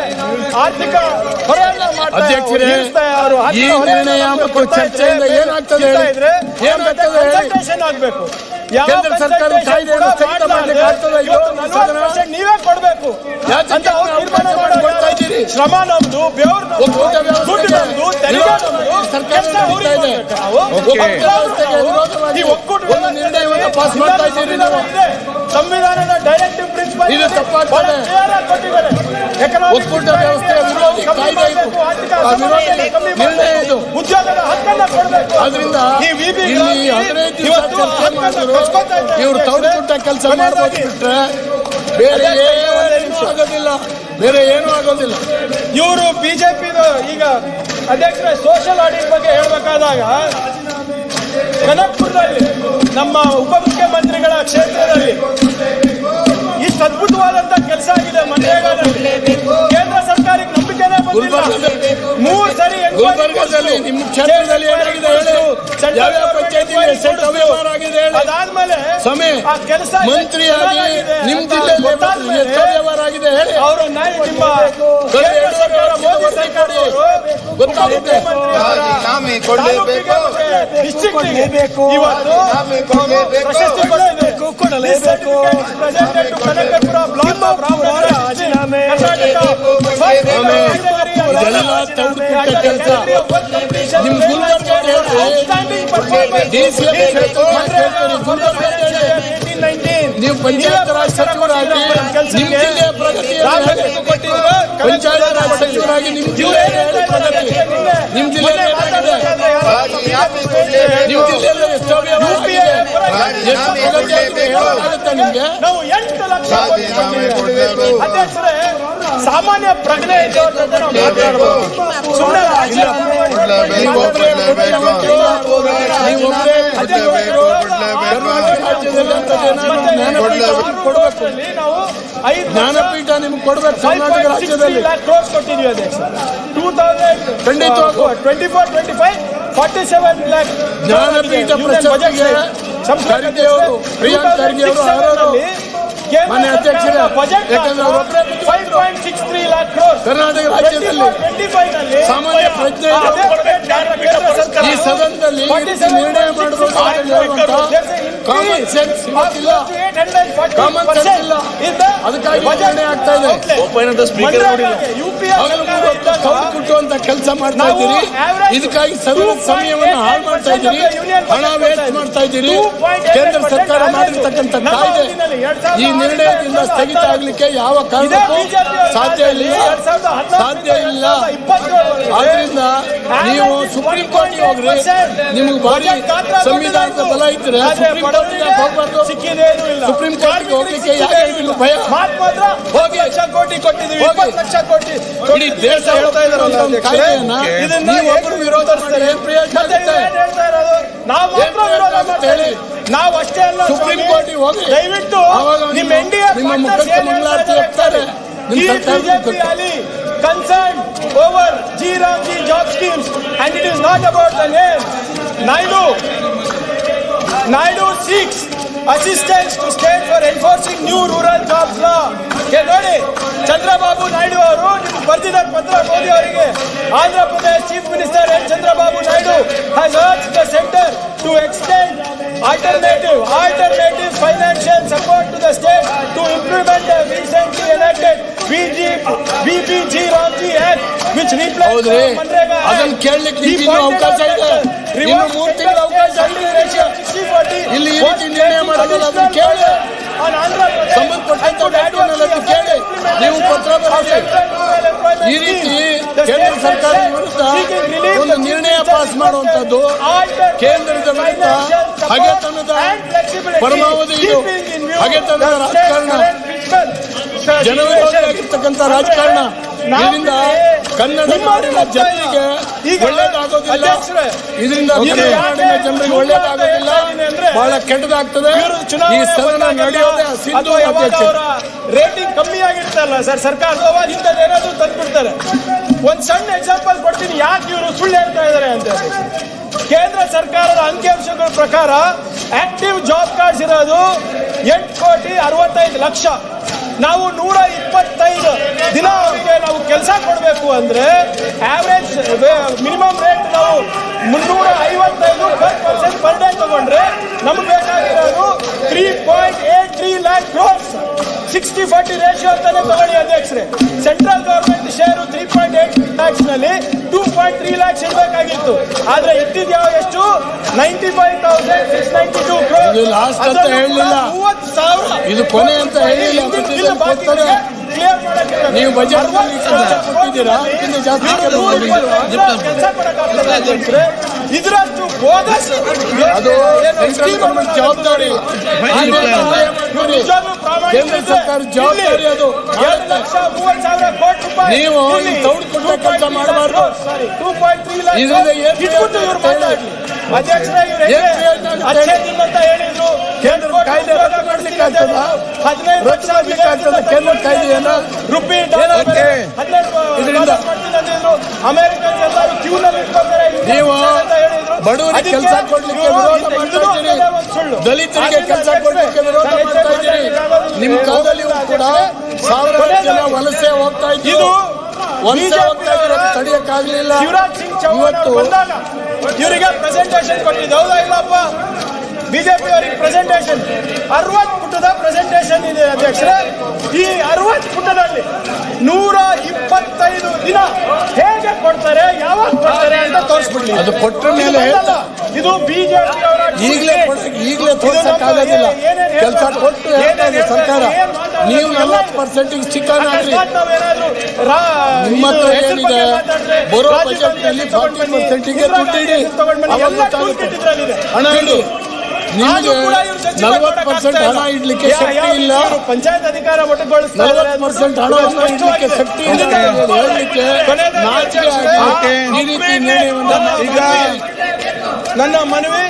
ಆರ್ಥಿಕ ಹೊರೆಯನ್ನ ಅಧ್ಯಕ್ಷರೇ, ಈ ನಿರ್ಣಯ ಮತ್ತು ಚರ್ಚೆಯಿಂದ ಏನಾಗ್ತದೆ ಆಗ್ಬೇಕು. ಕೇಂದ್ರ ಸರ್ಕಾರ ಕಾಯ್ದೆಯನ್ನು ಸ್ಥಗಿತ ಮಾಡಲಿಕ್ಕೆ ಆಗ್ತದೆ. ನೀವೇ ಕೊಡ್ಬೇಕು ಅಂತ ಕೊಡ್ತಾ ಇದ್ದೀರಿ. ಶ್ರಮ ನಮ್ದು, ಬೆವರು ಒಕ್ಕೂಟ ವ್ಯವಸ್ಥೆಗೆ ನಿರ್ಣಯವನ್ನು ಪಾಸ್ ಮಾಡ್ತಾ ಇದ್ದೀರಿ. ಸಂವಿಧಾನದ ಡೈರೆಕ್ಟಿವ್ ಪ್ರಿನ್ಸಿಪಲ್ ಇದು ತಪ್ಪಾಗ್ತದೆ. ಒಕ್ಕೂಟ ವ್ಯವಸ್ಥೆಯ ವಿರೋಧಿ ಕಾಯ್ದೆ ಇದು, ನಿರ್ಣಯ ಇದು. ಉದ್ಯೋಗದ ಹಕ್ಕನ್ನ ಕೊಡಬೇಕು. ಆದ್ರಿಂದ ಇಲ್ಲಿ 15 ದಿವಸ ಚರ್ಚೆ ಮಾಡಿದ್ರು. ಇವ್ರು ತೌಡುಕುಟ್ಟ ಕೆಲಸ ಮಾಡ್ಬೋದು ಬಿಟ್ರೆ ಬೇರೆ ಏನೂ ಆಗೋದಿಲ್ಲ, ಬೇರೆ ಏನೂ ಆಗೋದಿಲ್ಲ. ಇವರು ಬಿಜೆಪಿ ಈಗ ಅಧ್ಯಕ್ಷರ ಸೋಷಿಯಲ್ ಆಡಿಟ್ ಬಗ್ಗೆ ಹೇಳ್ಬೇಕಾದಾಗ ಕನಕಪುರದಲ್ಲಿ ನಮ್ಮ ಉಪಮುಖ್ಯಮಂತ್ರಿಗಳ ಕ್ಷೇತ್ರದಲ್ಲಿ ಇಷ್ಟು ಅದ್ಭುತವಾದಂತ ಕೆಲಸ ಆಗಿದೆ. ಮನ್ರೇಗಾದಲ್ಲಿ ಕೇಂದ್ರ ಸರ್ಕಾರಕ್ಕೆ ನಂಬಿಕೆನೇ ಬಂದಿಲ್ಲ. 3 ಸರಿ ಗುಲ್ಬರ್ಗದಲ್ಲಿ ನಿಮ್ಮ ಕ್ಷೇತ್ರದಲ್ಲಿ ಏನಾಗಿದೆ ಹೇಳಿ, ಯಾವ್ಯಾವ ಪಂಚಾಯತಿಗೆ ಎಷ್ಟು ಅವ್ಯವಹಾರ ಆಗಿದೆ ಹೇಳಿ. ಅದಾದ್ಮೇಲೆ ಸಮಯ ಮಂತ್ರಿಯಾಗಿ ನಿಮ್ಮ ಜಿಲ್ಲೆಯಲ್ಲಿ ಎಷ್ಟು ಅವ್ಯವಹಾರ ಆಗಿದೆ ಹೇಳಿ. ಅವರು ನಿಮ್ಮ ಮೋದಿ ಸರ್ಕಾರ ಗೊತ್ತಾಗುತ್ತೆ. ಡಿಸ್ಟ್ರಿಕ್ಟ್ ಇವತ್ತು ಪ್ರಶಸ್ತಿ ಕೊಡಲೇಬೇಕು. ಕನಕಪುರ ಬ್ಲಾಕ್ ರಾಜೀನಾಮೆ ಇದೆಲ್ಲ ತೌಡುಕುಟ್ಟ ಕೆಲಸ. ನಿಮ್ ಗುಲ್ಬರ್ಗ DCM ನೀವು ಪಂಚಾಯತ್ ರಾಜ್ ಸಚಿವರಾಗಿ ನಿಮ್ಮ ಜಿಲ್ಲೆಯ ಪ್ರಗತಿ, ಪಂಚಾಯತ್ ರಾಜ್ ಸಚಿವರಾಗಿ ನಿಮ್ಮ ಜಿಲ್ಲೆಯ ಪ್ರಗತಿ, ನಿಮ್ಮ ಜಿಲ್ಲೆಯಲ್ಲಿ ಏನಾಗಿದೆ, ನಿಮ್ಮ ಜಿಲ್ಲೆಯಲ್ಲಿ ಎಷ್ಟು ಅವ್ಯವಹಾರ ಆಗಿದೆ, ಎಷ್ಟು ಪ್ರಗತಿ ಆಗಿದೆ ಹೇಳೋಕ್ಕಾಗುತ್ತೆ ನಿಮ್ಗೆ? ನಾವು 8 ಲಕ್ಷ ಅಧ್ಯಕ್ಷರೇ ಸಾಮಾನ್ಯ ಪ್ರಜ್ಞೆ ಇದ್ದವ್ರ ನಾವು ಮಾತಾಡಬಹುದು. ಸುಮ್ಮನೆ ಜ್ಞಾನಪೀಠ ನಿಮ್ಗೆ ಕೊಡ್ಬೇಕು. ಕರ್ನಾಟಕ ರಾಜ್ಯದಲ್ಲಿ ಕೊಟ್ಟಿದ್ವಿ ಅಧ್ಯಕ್ಷ 2024-25 47 ಲ್ಯಾಕ್ ಜ್ಞಾನಪೀಠ ಪ್ರಶಸ್ತಿಗೆ ಖರ್ಗೆ ಅವರು, ಪ್ರಿಯಾಂಕ್ ಖರ್ಗೆ ಅವರು ಮನೆ ಅಧ್ಯಕ್ಷರೇ, ಯಾಕಂದ್ರೆ ಅವರೊಬ್ಬರೇ 5.63 lakh crores ಕರ್ನಾಟಕ ರಾಜ್ಯದಲ್ಲಿ ಸಾಮಾನ್ಯ ಪ್ರಜ್ಞೆ ಈ ಸದನದಲ್ಲಿ ನಿರ್ಣಯ ಮಾಡಬಹುದು ಕಾಮನ್ ಸೆನ್ಸ್ ಇಲ್ಲ, ಕಾಮನ್ ಸೆನ್ಸ್ ಇಲ್ಲ. ಅದಕ್ಕಾಗಿ ನಿರ್ಣಯ ಆಗ್ತಾ ಇದೆ. ಕುಟ್ಟುವಂತ ಕೆಲಸ ಮಾಡ್ತಾ ಇದ್ದೀರಿ. ಇದಕ್ಕಾಗಿ ಸದನದ ಸಮಯವನ್ನು ಹಾಳು ಮಾಡ್ತಾ ಇದ್ದೀರಿ, ಹಣ ವೇಸ್ಟ್ ಮಾಡ್ತಾ ಇದ್ದೀರಿ. ಕೇಂದ್ರ ಸರ್ಕಾರ ಮಾಡಿರ್ತಕ್ಕಂಥ ಕಾಯ್ದೆ ಈ ನಿರ್ಣಯದಿಂದ ಸ್ಥಗಿತ ಆಗಲಿಕ್ಕೆ ಯಾವ ಕಾರಣಕ್ಕೂ ಸಾಧ್ಯ ಇಲ್ಲ. ಆದ್ರಿಂದ ಸುಪ್ರೀಂ ಕೋರ್ಟ್ಗೆ ಹೋಗ್ರಿ. ನಿಮ್ಗೆ ಭಾರಿ ಸಂವಿಧಾನದ ಬಲ ಇದ್ರೆ ಸುಪ್ರೀಂ ಕೋರ್ಟ್ಗೆ ಹೋಗ್ಬಾರ್ದು. ಸುಪ್ರೀಂ ಕೋರ್ಟ್ಗೆ ಹೋಗ್ಲಿಕ್ಕೆ ಯಾಕೆ ನಿಮ್ಗೆ ಭಯ? ಹೋಗಿ ಇಡೀ ದೇಶ ಹೇಳ್ತಾ ಇದ್ದಾರೆ ಕಾಯ್ದೆಯನ್ನ ನೀವು ಒಬ್ಬರು ವಿರೋಧ ಮಾಡಿ ಏನ್ ಪ್ರಯೋಜನ ಆಗುತ್ತೆ? ಹೇಳಿ. ನಾವು ಅಷ್ಟೇ ಅಲ್ಲ, ಸುಪ್ರೀಂ ಕೋರ್ಟ್ಗೆ ಹೋಗಿ ದಯವಿಟ್ಟು ನಿಮ್ಮ ಮುಖಕ್ಕೆ ಮಂಗಳಾರತಿ ಎತ್ತಾರೆ. concerned over G-Ramji job schemes, and it is not about the name. Naidu seeks assistance to state for enforcing new rural jobs law. ನೋಡಿ, ಚಂದ್ರಬಾಬು ನಾಯ್ಡು ಅವರು ನಿಮ್ಗೆ ಬರ್ದಿದ್ದಾರೆ ಪತ್ರ ಮೋದಿ ಅವರಿಗೆ. Andhra Pradesh chief minister N Chandrababu Naidu has urged the center to extend alternative financial support to the state to implement the recently enacted BBG-Ramji Act, which replaced Manrega Act. ಅದನ್ನು ಕೇಳಲಿಕ್ಕೆ ಇನ್ನೂ ಅವಕಾಶ ಇದೆ, ಇನ್ನು 3 ತಿಂಗಳ ಅವಕಾಶ ಇಲ್ಲಿ ಈ ರೀತಿ ನಿರ್ಣಯ ಮಾಡೋದಲ್ಲ. ಅದನ್ನು ಕೇಳಿ, ಸಂಬಂಧಪಟ್ಟಂತ ವ್ಯಾಖ್ಯಾನಗಳನ್ನು ಕೇಳಿ ನೀವು ಪತ್ರ ಬರೆಸಿ. ಈ ರೀತಿ ಕೇಂದ್ರ ಸರ್ಕಾರದ ವಿರುದ್ಧ ಒಂದು ನಿರ್ಣಯ ಪಾಸ್ ಮಾಡುವಂತದ್ದು ಕೇಂದ್ರದ ವಿರುದ್ಧ ಹಗೆತನದ ಪರಮಾವಧಿ, ಇದು ಹಗೆತನದ ರಾಜಕಾರಣ. ಜನವಿರೋಧಿಯಾಗಿರ್ತಕ್ಕಂಥ ರಾಜಕಾರಣ. ಇದರಿಂದ ಕನ್ನಡ ನಾಡಿನ ಜನರಿಗೆ ಒಳ್ಳೇದಾಗೋದಿಲ್ಲ. ಇದರಿಂದ ಕನ್ನಡ ನಾಡಿನ ಜನರಿಗೆ ಒಳ್ಳೇದಾಗೋದಿಲ್ಲ, ಬಹಳ ಕೆಟ್ಟದಾಗ್ತದೆ. ಈ ಸದನ ನಡೆಯೋದೇ ಸಿದ್ದು ರೇಟಿಂಗ್ ಕಮ್ಮಿ ಆಗಿರ್ತಲ್ಲ ಸರ್, ಸರ್ಕಾರದ ಅವಾಗ ಇಂಥದ್ದೇನಾದ್ರೂ ತಂದ್ಬಿಡ್ತಾರೆ. ಒಂದ್ ಸಣ್ಣ ಎಕ್ಸಾಂಪಲ್ ಕೊಡ್ತೀನಿ, ಯಾಕೆ ಇವರು ಸುಳ್ಳು ಹೇಳ್ತಾ ಇದ್ದಾರೆ ಅಂತ. ಕೇಂದ್ರ ಸರ್ಕಾರದ ಅಂಕಿಅಂಶಗಳ ಪ್ರಕಾರ ಆಕ್ಟಿವ್ ಜಾಬ್ ಕಾರ್ಡ್ಸ್ ಇರೋದು 8,65,00,000. ನಾವು 125 ದಿನ ಅವರಿಗೆ ನಾವು ಕೆಲಸ ಕೊಡಬೇಕು ಅಂದ್ರೆ ಆವರೇಜ್ ಮಿನಿಮಮ್ ರೇಟ್ ನಾವು 355 ಪರ್ ಡೇ ತಗೊಂಡ್ರೆ ನಮ್ಗೆ ಬೇಕಾಗಿರೋದು 3.83 lakh crores. 60-40 ರೇಷಿಯೋ ಅಂತಾನೆ ತಗೊಳ್ಳಿ ಅಧ್ಯಕ್ಷರೇ. ಸೆಂಟ್ರಲ್ ಗವರ್ಮೆಂಟ್ ಶೇರು 3.8 lakhs ನಲ್ಲಿ 2.3 lakhs ಇರಬೇಕಾಗಿತ್ತು. ಆದ್ರೆ ಇಟ್ಟಿದ್ಯಾವ ಎಷ್ಟು? 95,692 crores. ಲಾಸ್ಟ್ ಅಂತ ಹೇಳಲಿಲ್ಲ, 30,000 ಇದು ಕೊನೆ ಅಂತ ಹೇಳಿಲ್ಲ. ನೀವು ಬಜೆಟ್ ಕೊಟ್ಟಿದ್ದೀರಾ, ಇದಕ್ಕಿಂತ ಜಾಸ್ತಿ ಕೆಲಸ ಕೊಡಕ್ಕಾಗ್ತದೆ. ಇದರಷ್ಟು ಬೋನಸ್ ಅದು ಸೆಂಟ್ರಲ್ ಗವರ್ಮೆಂಟ್ ಜವಾಬ್ದಾರಿ, ಕೇಂದ್ರ ಸರ್ಕಾರ ಜವಾಬ್ದಾರಿ. ಅದು 2,30,000 ಕೋಟಿ ರೂಪಾಯಿ ನೀವು ತೌಡು ಕೊಟ್ಟ ಕೆಲಸ ಮಾಡಬಾರ್ದು. ಇದರಿಂದ ಅಧ್ಯಕ್ಷರೇ ಅಂತ ಹೇಳಿದ್ರು. ಕೇಂದ್ರ ಕಾಯ್ದೆ ರದ್ದು ಮಾಡ್ಲಿಕ್ಕೆ ಆಗ್ತದ? 15 ಲಕ್ಷ ಕೇಂದ್ರ ಕಾಯ್ದೆಯನ್ನ ರುಪಿ ಇದರಿಂದ ಅಮೆರಿಕನ್ ಎಲ್ಲರೂ ಕ್ಯೂ ನಲ್ಲಿ ಇಟ್ಕೊಳ್ತಾರೆ. ನೀವು ಬಡವರಿಗೆ ಕೆಲಸ ಕೊಡ್ಲಿಕ್ಕೆ ವಿರೋಧ ಮಾಡ್ತಾ ಇದ್ದೀರಿ, ದಲಿತರಿಗೆ ಕೆಲಸ ಕೊಡ್ಲಿಕ್ಕೆ ವಿರೋಧ ಮಾಡ್ತಾ ಇದ್ದೀರಿ. ನಿಮ್ ಕಾಲದಲ್ಲಿ ಕೂಡ ಸಾವಿರಾರು ಜನ ವಲಸೆ ಹೋಗ್ತಾ ಇದ್ರು, ವಲಸೆ ಹೋಗ್ತಾ ಇದ್ರು, ತಡೆಯಕ್ಕಾಗ್ಲಿಲ್ಲ. ಶಿವರಾಜ್ ಸಿಂಗ್ ಚೌಹಾಣ್ ಬಂದಾಗ ಇವರಿಗೆ ಪ್ರೆಸೆಂಟೇಷನ್ ಕೊಟ್ಟಿದ್ದು ಹೌದಾ ಇಲ್ಲಪ್ಪ? ಬಿಜೆಪಿ ಅವರಿಗೆ ಪ್ರೆಸೆಂಟೇಷನ್ 60 ಪುಟದ ಪ್ರೆಸೆಂಟೇಷನ್ ಇದೆ ಅಧ್ಯಕ್ಷರೇ. ಈ 60 ಪುಟದಲ್ಲಿ 125 ದಿನ ಹೇಗೆ ಕೊಡ್ತಾರೆ, ಯಾವಾಗ ಕೊಡ್ತಾರೆ ಅಂತ ತೋರಿಸ್ಬಿಡ್ಲಿ. ಅದು ಕೊಟ್ಟ ಮೇಲೆ ಇದು ಬಿಜೆಪಿ ಅವರ ಈಗಲೇ ತೋರ್ಸಕ್ಕಾಗೋದಿಲ್ಲ. ಕೆಲಸ ಕೊಟ್ಟು ಹೇಳ್ತಾ ಇದೆ ಸರ್ಕಾರ. ನೀವು 40% ಚಿಕನ್ ಹಾಕ್ರಿ, ನಿಮ್ಮ ಹತ್ರ ಏನಿದೆ ಬರೋ ಬಜೆಟ್ ನಲ್ಲಿ 40%ಗೆ ದುಡ್ಡಿಡಿ, ಅವಾಗ ಗೊತ್ತಾಗುತ್ತೆ. ಹಣ ಇಡಿ, ನಿಮಗೆ 40% ಹಣ ಇಡ್ಲಿಕ್ಕೆ ಶಕ್ತಿ ಇಲ್ಲ, ಪಂಚಾಯತ್ ಅಧಿಕಾರ 40% ಹಣವನ್ನು ಇಡ್ಲಿಕ್ಕೆ ಶಕ್ತಿ ಇಲ್ಲ ಹೇಳಲಿಕ್ಕೆ ನಾಚಿಕೆ ಆಗಿ ಈ ರೀತಿ ನಿರ್ಣಯವನ್ನು ಈಗ ನನ್ನ ಮನವಿ,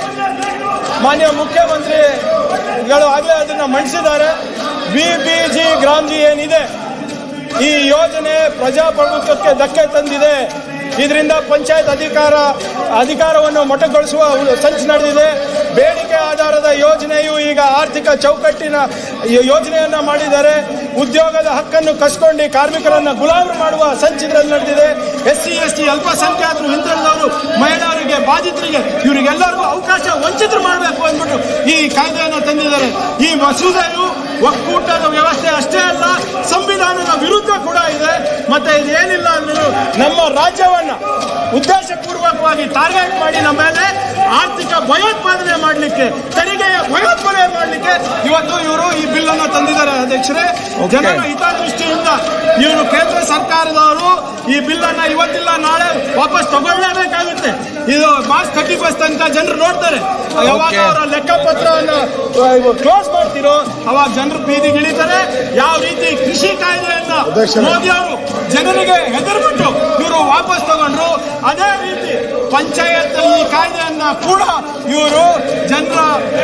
ಮಾನ್ಯ ಮುಖ್ಯಮಂತ್ರಿಗಳು ಆಗಲೇ ಅದನ್ನ ಮಂಡಿಸಿದ್ದಾರೆ. ಬಿಬಿಜಿ ಗ್ರಾಮ್ಜಿ ಏನಿದೆ, ಈ ಯೋಜನೆ ಪ್ರಜಾಪ್ರಭುತ್ವಕ್ಕೆ ಧಕ್ಕೆ ತಂದಿದೆ. ಇದರಿಂದ ಪಂಚಾಯತ್ ಅಧಿಕಾರವನ್ನು ಮೊಟಕುಗೊಳಿಸುವ ಸಂಚು ನಡೆದಿದೆ. ಬೇಡಿಕೆ ಆಧಾರದ ಯೋಜನೆಯು ಈಗ ಆರ್ಥಿಕ ಚೌಕಟ್ಟಿನ ಯೋಜನೆಯನ್ನ ಮಾಡಿದ್ದಾರೆ. ಉದ್ಯೋಗದ ಹಕ್ಕನ್ನು ಕಸ್ಕೊಂಡು ಕಾರ್ಮಿಕರನ್ನ ಗುಲಾಮರು ಮಾಡುವ ಸಂಚಿದ್ರಲ್ಲಿ ನಡೆದಿದೆ. SC ST ಅಲ್ಪಸಂಖ್ಯಾತರು, ಹಿಂದುಳಿದವರು, ಮಹಿಳೆಯರಿಗೆ, ಬಾಧಿತರಿಗೆ ಇವರಿಗೆಲ್ಲರಿಗೂ ಅವಕಾಶ ವಂಚಿತರು ಮಾಡಬೇಕು ಅಂದ್ಬಿಟ್ಟು ಈ ಕಾಯ್ದೆಯನ್ನು ತಂದಿದ್ದಾರೆ. ಈ ಮಸೂದೆಯು ಒಕ್ಕೂಟದ ವ್ಯವಸ್ಥೆ ಅಷ್ಟೇ ಅಲ್ಲ, ಸಂವಿಧಾನದ ವಿರುದ್ಧ ಕೂಡ ಇದೆ. ಮತ್ತೆ ಇದೇನಿಲ್ಲ ಅಂದ್ರೂ ನಮ್ಮ ರಾಜ್ಯವನ್ನ ಉದ್ದೇಶಪೂರ್ವಕವಾಗಿ ಟಾರ್ಗೆಟ್ ಮಾಡಿ ನಮ್ಮ ಮೇಲೆ ಆರ್ಥಿಕ ಭಯೋತ್ಪಾದನೆ ಮಾಡಲಿಕ್ಕೆ, ತೆರಿಗೆಯ ಭಯೋತ್ಪಾದನೆ ಮಾಡಲಿಕ್ಕೆ ಇವತ್ತು ಇವರು ಈ ಬಿಲ್ ಅನ್ನು ತಂದಿದ್ದಾರೆ ಅಧ್ಯಕ್ಷರೇ. ಜನರ ಹಿತದೃಷ್ಟಿಯಿಂದ ಇವರು ಕೇಂದ್ರ ಸರ್ಕಾರದವರು ಈ ಬಿಲ್ ಅನ್ನ ಇವತ್ತಿಲ್ಲ ನಾಳೆ ವಾಪಸ್ ತಗೊಳ್ಳಲೇಬೇಕಾಗುತ್ತೆ. ಇದು ಮಾರ್ಚ್ 31 ತನಕ ಜನರು ನೋಡ್ತಾರೆ. ಯಾವಾಗ ಅವರ ಲೆಕ್ಕಪತ್ರವನ್ನು ಕ್ಲೋಸ್ ಮಾಡ್ತಿರೋ ಅವಾಗ ಜನರು ಬೀದಿಗಿಳಿತಾರೆ. ಯಾವ ರೀತಿ ಕೃಷಿ ಕಾಯ್ದೆಯನ್ನ ಮೋದಿ ಅವರು ಜನರಿಗೆ ಹೆದರ್ಬಿಟ್ಟು ಇವರು ವಾಪಸ್ ತಗೊಂಡ್ರು, ಅದೇ ರೀತಿ ಪಂಚಾಯತ್ ಈ ಕಾಯ್ದೆಯನ್ನ ಕೂಡ ಇವರು ಜನರ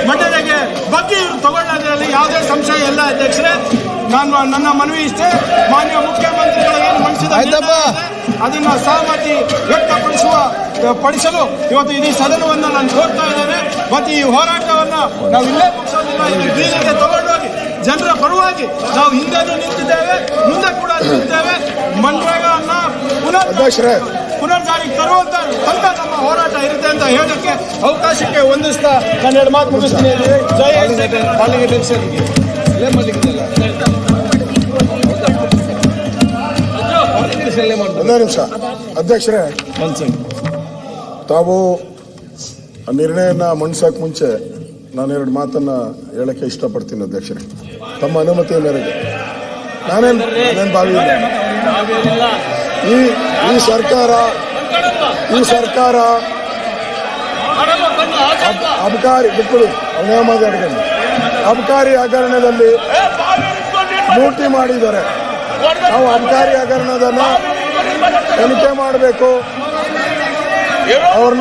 ಮಂಡನೆಗೆ ಬಗ್ಗೆ ಇವರು ತಗೊಳ್ಳೋದ್ರಲ್ಲಿ ಯಾವುದೇ ಸಂಶಯ ಇಲ್ಲ ಅಧ್ಯಕ್ಷರೇ. ನನ್ನ ಮನವಿ ಇಷ್ಟೇ, ಮಾನ್ಯ ಮುಖ್ಯಮಂತ್ರಿಗಳು ಏನು ಮಂಡಿಸಿದ ಅದನ್ನ ಸಹಮತಿ ವ್ಯಕ್ತಪಡಿಸಲು ಇವತ್ತು ಇಡೀ ಸದನವನ್ನು ನಾನು ಕೋರ್ತಾ ಇದ್ದೇನೆ. ಮತ್ತು ಈ ಹೋರಾಟವನ್ನ ನಾವು ಇಲ್ಲೇ ಮುಗಿಸೋದಿಲ್ಲ, ಇದು ಬೀದಿಗೆ ತಗೊಂಡೋಗಿ ಜನರ ಪರವಾಗಿ ನಾವು ಹಿಂದೆನೂ ನಿಂತಿದ್ದೇವೆ, ಮುಂದೆ ಕೂಡ ನಿಂತಿದ್ದೇವೆ. ಮನ್ರೇಗಾವನ್ನ ಪುನರ್ಜಾರಿಗೆ ತರುವಂತ ತನಕ ನಮ್ಮ ಹೋರಾಟ ಇರುತ್ತೆ ಅಂತ ಹೇಳಕ್ಕೆ ಅವಕಾಶಕ್ಕೆ ಹೊಂದಿಸ್ತಾ ನಾನು 2 ಮಾತು ಮುಗಿಸ್ತೀನಿ. ಜೈ ಒಂದೇ ನಿಮಿಷ ಅಧ್ಯಕ್ಷರೇ, ತಾವು ನಿರ್ಣಯನ ಮಂಡಿಸೋಕೆ ಮುಂಚೆ ನಾನು 2 ಮಾತನ್ನ ಹೇಳಕ್ಕೆ ಇಷ್ಟಪಡ್ತೀನಿ ಅಧ್ಯಕ್ಷರೇ, ತಮ್ಮ ಅನುಮತಿಯ ಮೇರೆಗೆ. ನಾನೇನು ಭಾವಿ ಈ ಸರ್ಕಾರ ಅಬಕಾರಿ ಬಿಟ್ಬಿಡಿ, ಅವನೇ ಮಾತಾಡ್ಕೊಂಡು ಅಬಕಾರಿ ಹಗರಣದಲ್ಲಿ ಲೂಟಿ ಮಾಡಿದ್ದಾರೆ. ನಾವು ಅಬಕಾರಿ ಹಗರಣದನ್ನ ತನಿಖೆ ಮಾಡಬೇಕು. ಅವ್ರನ್ನ